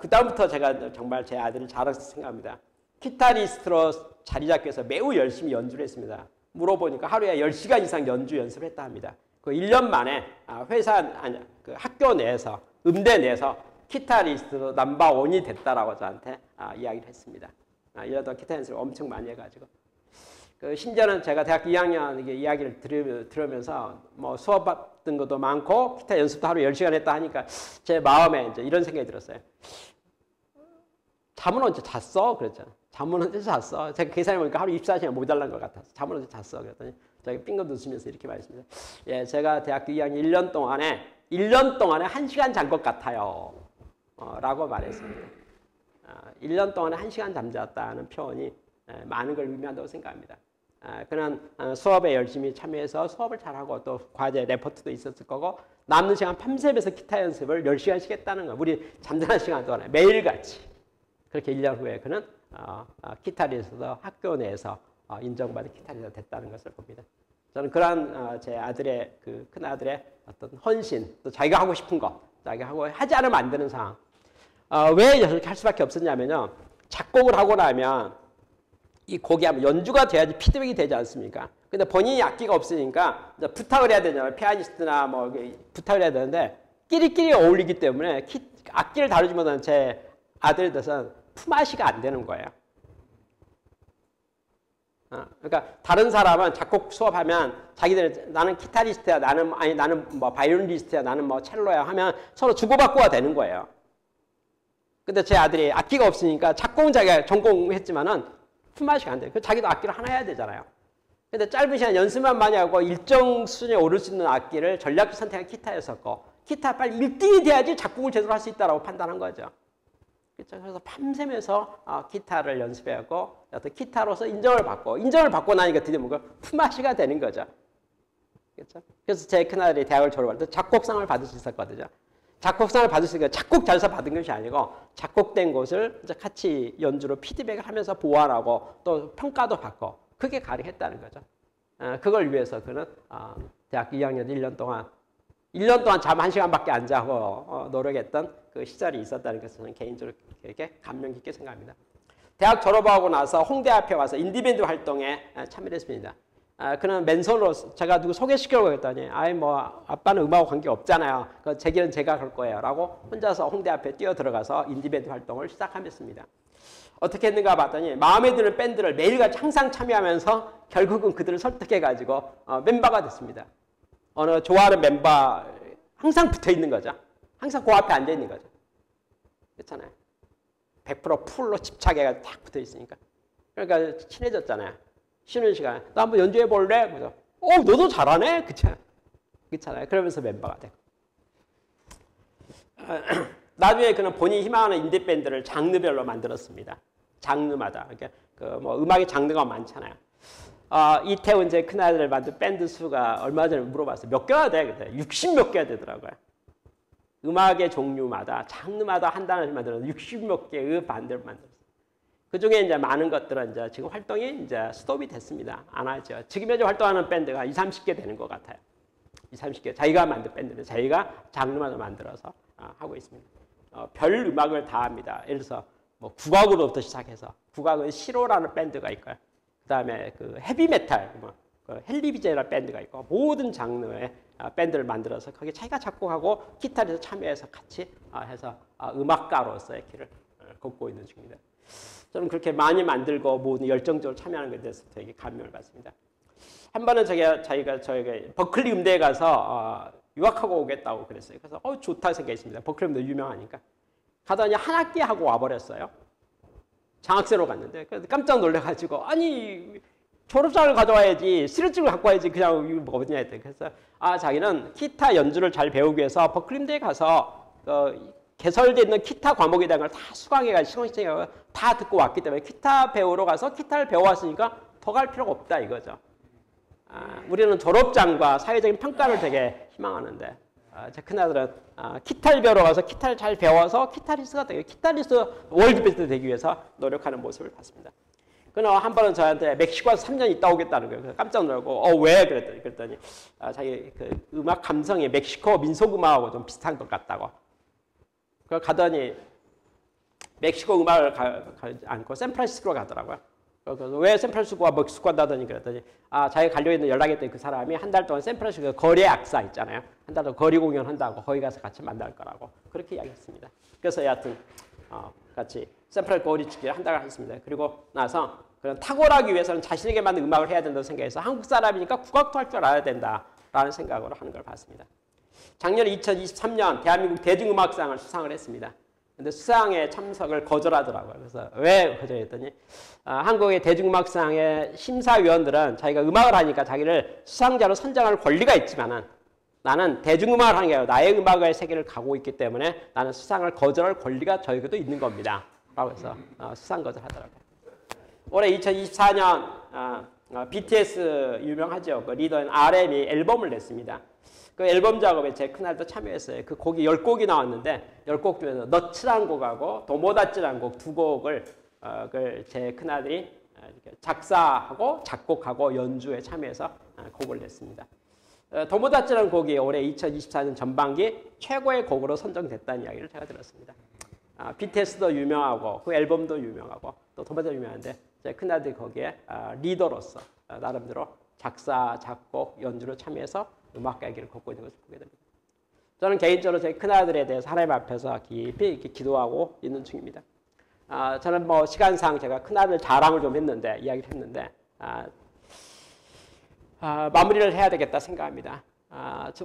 그 다음부터 제가 정말 제 아들을 잘해서 생각합니다. 기타리스트로 자리 잡기 위해서 매우 열심히 연주를 했습니다. 물어보니까 하루에 10시간 이상 연주 연습을 했다 합니다. 그 1년 만에 그 학교 내에서, 음대 내에서 기타리스트로 넘버1이 됐다라고 저한테 이야기를 했습니다. 1년 동안 기타 연습을 엄청 많이 해가지고. 심지어는 제가 대학교 2학년 이야기를 들으면서 수업 받은 것도 많고 기타 연습도 하루 10시간 했다 하니까 제 마음에 이제 이런 생각이 들었어요. 잠은 언제 잤어? 그랬잖아. 잠은 언제 잤어? 제가 계산해 보니까 하루 24시간 모자란 것 같아서 잠은 언제 잤어? 그랬더니 제가 빙긋 웃으면서 이렇게 말했습니다. 예, 제가 대학교 2학년 1년 동안에 1시간 잔 것 같아요. 라고 말했습니다. 1년 동안에 1시간 잠잤다는 표현이 많은 걸 의미한다고 생각합니다. 그는 수업에 열심히 참여해서 수업을 잘하고 또 과제 레포트도 있었을 거고 남는 시간 밤새면서 기타 연습을 10시간씩 했다는 거. 우리 잠자는 시간 동안에 매일같이. 그렇게 1년 후에 그는 기타리스트로 학교 내에서 인정받은 기타리스트가 됐다는 것을 봅니다. 저는 그러한 제 아들의 그 큰아들의 어떤 헌신, 또 자기가 하고 싶은 거, 자기가 하지 않으면 안 되는 상황. 왜 이렇게 할 수밖에 없었냐면요. 작곡을 하고 나면 이 곡이 하면 연주가 돼야지 피드백이 되지 않습니까? 근데 본인이 악기가 없으니까 부탁을 해야 되잖아요. 피아니스트나 부탁을 해야 되는데 끼리끼리 어울리기 때문에 악기를 다루지 못하는 제 아들에 대해서는 품앗이가 안 되는 거예요. 그러니까 다른 사람은 작곡 수업하면 자기들 나는 기타리스트야, 나는 바이올리니스트야, 나는 첼로야 하면 서로 주고받고가 되는 거예요. 근데 제 아들이 악기가 없으니까 작곡은 자기가 전공했지만은 품앗이가 안 돼요. 자기도 악기를 하나 해야 되잖아요. 근데 짧은 시간 연습만 많이 하고 일정 수준에 오를 수 있는 악기를 전략적 선택한 기타였었고, 기타 빨리 1등이 돼야지 작곡을 제대로 할 수 있다고 판단한 거죠. 그렇죠? 그래서 밤새면서 기타를 연습해갖고 어떤 기타로서 인정을 받고 나니까 드디어 뭔가 품앗이가 되는 거죠. 그렇죠? 그래서 제 큰아들이 대학을 졸업할 때 작곡상을 받을 수 있었거든요. 작곡상을 받을 수 있으니까 작곡 잘해서 받은 것이 아니고 작곡된 곳을 이제 같이 연주로 피드백을 하면서 보완하고 또 평가도 받고 그게 가능했다는 거죠. 그걸 위해서 그는 대학 2학년 1년 동안 잠 1시간밖에 안 자고 노력했던 그 시절이 있었다는 것을 저는 개인적으로 되게 감명 깊게 생각합니다. 대학 졸업하고 나서 홍대 앞에 와서 인디밴드 활동에 참여를 했습니다. 그는 맨손으로 제가 누구 소개시키려고 했더니 아빠는 음악하고 관계 없잖아요. 제 길은 제가 갈 거예요. 라고 혼자서 홍대 앞에 뛰어 들어가서 인디밴드 활동을 시작했습니다. 어떻게 했는가 봤더니 마음에 드는 밴드를 매일같이 항상 참여하면서 결국은 그들을 설득해가지고 멤버가 됐습니다. 어느 좋아하는 멤버 항상 붙어 있는 거죠. 항상 그 앞에 앉아 있는 거죠. 그렇잖아요. 100% 풀로 집착해가 딱 붙어 있으니까. 그러니까 친해졌잖아요. 쉬는 시간에 나 한번 연주해 볼래? 그래서 너도 잘하네? 그렇잖아요. 그러면서 멤버가 되고. 나중에 그는 본인이 희망하는 인디밴드를 장르별로 만들었습니다. 장르마다. 그러니까 음악의 장르가 많잖아요. 이태원 제 큰아들 만든 밴드 수가 얼마 전에 물어봤어요. 몇 개나 돼? 그때 60몇 개가 되더라고요. 음악의 종류마다 장르마다 한 단어씩 만들어서 60몇 개의 반대를 만들었어요. 그 중에 이제 많은 것들은 이제 지금 활동이 이제 스톱이 됐습니다. 안 하죠. 지금 현재 활동하는 밴드가 20, 30개 되는 것 같아요. 20, 30개. 자기가 만든 밴드는 자기가 장르마다 만들어서 하고 있습니다. 별 음악을 다 합니다. 예를 들어서 국악으로부터 시작해서 국악은 시로라는 밴드가 있고요. 그 다음에 그 헤비메탈, 그 헬리비제라는 밴드가 있고 모든 장르의 밴드를 만들어서 거기에 자기가 작곡하고 기타에서 참여해서 같이 해서 음악가로서의 길을 걷고 있는 중입니다. 저는 그렇게 많이 만들고 모든 열정적으로 참여하는 것에 대해서 되게 감명을 받습니다. 한 번은 자기가 버클리 음대에 가서 유학하고 오겠다고 그랬어요. 그래서 좋다 생각했습니다. 버클리 음대 유명하니까. 가더니 한 학기 하고 와버렸어요. 장학생으로 갔는데 그래서 깜짝 놀라가지고 아니 졸업장을 가져와야지 시료증을 갖고 와야지 그냥 이거 뭐가 어디냐 했더니 그래서 자기는 기타 연주를 잘 배우기 위해서 버클리 음대에 가서 개설되어 있는 기타 과목에 대한 걸 다 수강해가지고 시청시청해가지고 다 듣고 왔기 때문에 기타 배우러 가서 기타를 배워왔으니까 더 갈 필요가 없다 이거죠. 우리는 졸업장과 사회적인 평가를 되게 희망하는데 제 큰아들은 기타를 배우러 가서 기타를 잘 배워서 기타리스트가 되고 기타리스트 월드베스트 되기 위해서 노력하는 모습을 봤습니다. 그는 한 번은 저한테 멕시코에서 3년 있다 오겠다는 거예요. 그래서 깜짝 놀라고 왜? 그랬더니 자기 그 음악 감성이 멕시코 민속음악하고 좀 비슷한 것 같다고. 그걸 가더니 멕시코 음악을 가지 않고 샌프란시스코로 가더라고요. 그래서 왜 샌프란시스코와 멕시코 간다더니 그랬더니 자기가 가려고 했는 연락했던 그 사람이 한 달 동안 샌프란시스코 거리 악사 있잖아요. 한 달 동안 거리 공연한다고 거기 가서 같이 만날 거라고 그렇게 이야기했습니다. 그래서 여하튼 같이 샌프란시스코 거리 축제를 한 달 했습니다. 그리고 나서 그런 탁월하기 위해서는 자신에게 맞는 음악을 해야 된다고 생각해서 한국 사람이니까 국악도 할 줄 알아야 된다라는 생각으로 하는 걸 봤습니다. 작년 2023년 대한민국 대중음악상을 수상을 했습니다. 근데 수상에 참석을 거절하더라고요. 그래서 왜 거절했더니 한국의 대중음악상의 심사위원들은 자기가 음악을 하니까 자기를 수상자로 선정할 권리가 있지만은 나는 대중음악을 하는 게 아니라 나의 음악의 세계를 가고 있기 때문에 나는 수상을 거절할 권리가 저에게도 있는 겁니다. 라고 해서 수상 거절하더라고요. 올해 2024년 BTS 유명하죠. 그 리더인 RM이 앨범을 냈습니다. 그 앨범 작업에 제 큰아들도 참여했어요. 그 곡이 10곡이 나왔는데 10곡 중에서 너츠라는 곡하고 도모다치라는 곡 두 곡을 제 큰아들이 작사하고 작곡하고 연주에 참여해서 곡을 냈습니다. 도모다치라는 곡이 올해 2024년 전반기 최고의 곡으로 선정됐다는 이야기를 제가 들었습니다. BTS도 유명하고 그 앨범도 유명하고 또 도모다치도 유명한데 제 큰아들이 거기에 리더로서 나름대로 작사, 작곡, 연주로 참여해서 음악가의 길을 걷고 있는 것을 보게 됩니다. 저는 개인적으로 제 큰아들에 대해서 하나님 앞에서 깊이 이렇게 기도하고 있는 중입니다. 저는 시간상 제가 큰아들 자랑을 좀 했는데, 이야기를 했는데, 마무리를 해야 되겠다 생각합니다.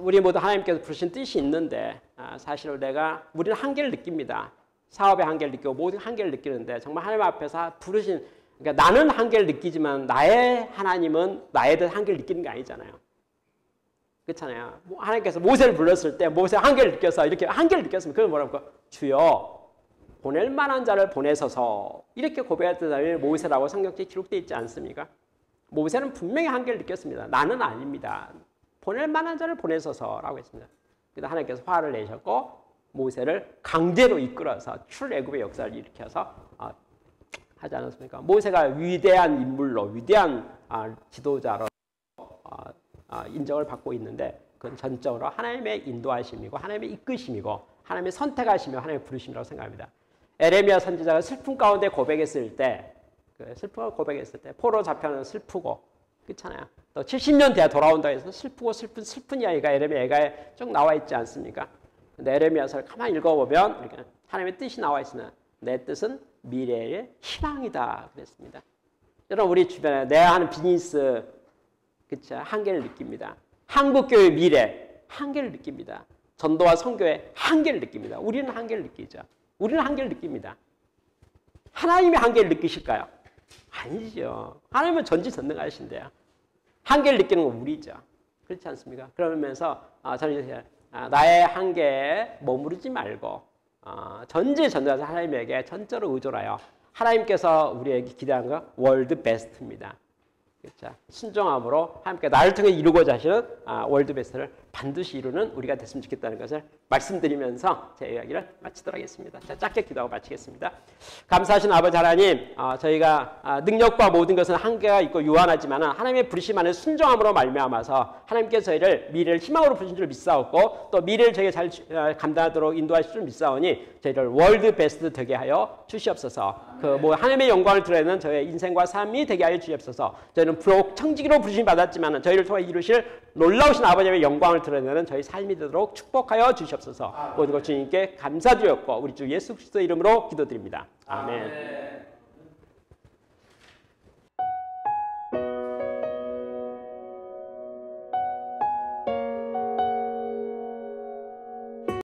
우리 모두 하나님께서 부르신 뜻이 있는데, 사실 우리는 한계를 느낍니다. 사업의 한계를 느끼고 모든 한계를 느끼는데, 정말 하나님 앞에서 부르신 그러니까 나는 한계를 느끼지만 나의 하나님은 나에 대한 한계를 느끼는 게 아니잖아요. 그렇잖아요. 하나님께서 모세를 불렀을 때 모세 한계를 느껴서 이렇게 한계를 느꼈으면 그걸 뭐라고 주여 보낼 만한 자를 보내소서 이렇게 고백했던 사람이 모세라고 성경책에 기록되어 있지 않습니까? 모세는 분명히 한계를 느꼈습니다. 나는 아닙니다. 보낼 만한 자를 보내소서라고 했습니다. 그래서 하나님께서 화를 내셨고 모세를 강제로 이끌어서 출애굽의 역사를 일으켜서 하지 않았습니까? 모세가 위대한 인물로 위대한 지도자로 인정을 받고 있는데 그건 전적으로 하나님의 인도하심이고 하나님의 이끄심이고 하나님의 선택하심이고 하나님의 부르심이라고 생각합니다. 에레미야 선지자가 슬픔 가운데 고백했을 때 슬픔을 고백했을 때 포로 잡혀는 슬프고 그렇잖아요. 또 70년 뒤에 돌아온다 해서 슬프고 슬픈 이야기가 에레미야에 쭉 나와 있지 않습니까? 근데 에레미야서를 가만히 읽어보면 이렇게 하나님의 뜻이 나와 있으나 내 뜻은 미래의 희망이다 그랬습니다. 여러분 우리 주변에 내가 하는 비즈니스 그쵸? 한계를 느낍니다. 한국교회 미래 한계를 느낍니다. 전도와 선교의 한계를 느낍니다. 우리는 한계를 느끼죠. 우리는 한계를 느낍니다. 하나님이 한계를 느끼실까요? 아니죠. 하나님은 전지전능하신데요. 한계를 느끼는 건 우리죠. 그렇지 않습니까? 그러면서 저는 나의 한계에 머무르지 말고 전지전능하신 하나님에게 전적으로 의존하여 하나님께서 우리에게 기대하는 건 월드 베스트입니다. 그렇죠? 순종함으로 하나님께 나를 통해 이루고자 하시는 월드 베스트를 반드시 이루는 우리가 됐으면 좋겠다는 것을 말씀드리면서 제 이야기를 마치도록 하겠습니다. 자, 짧게 기도하고 마치겠습니다. 감사하신 아버지 하나님, 저희가 능력과 모든 것은 한계가 있고 유한하지만 하나님의 부르심 안에 순종함으로 말미암아서 하나님께서 저희를 미래를 희망으로 부르신 줄 믿사옵고 또 미래를 저희가 잘 감당하도록 인도하실 줄 믿사오니 저희를 월드 베스트 되게 하여 주시옵소서. 하나님의 영광을 드러내는 저희의 인생과 삶이 되게 하여 주시옵소서. 저희는 부록 청지기로 부르심 받았지만 저희를 통해 이루실 놀라우신 아버지의 영광을 드러내는 저희 삶이 되도록 축복하여 주시옵소서. 모든 것 주님께 감사드렸고 우리 주 예수 그리스도의 이름으로 기도드립니다. 아멘.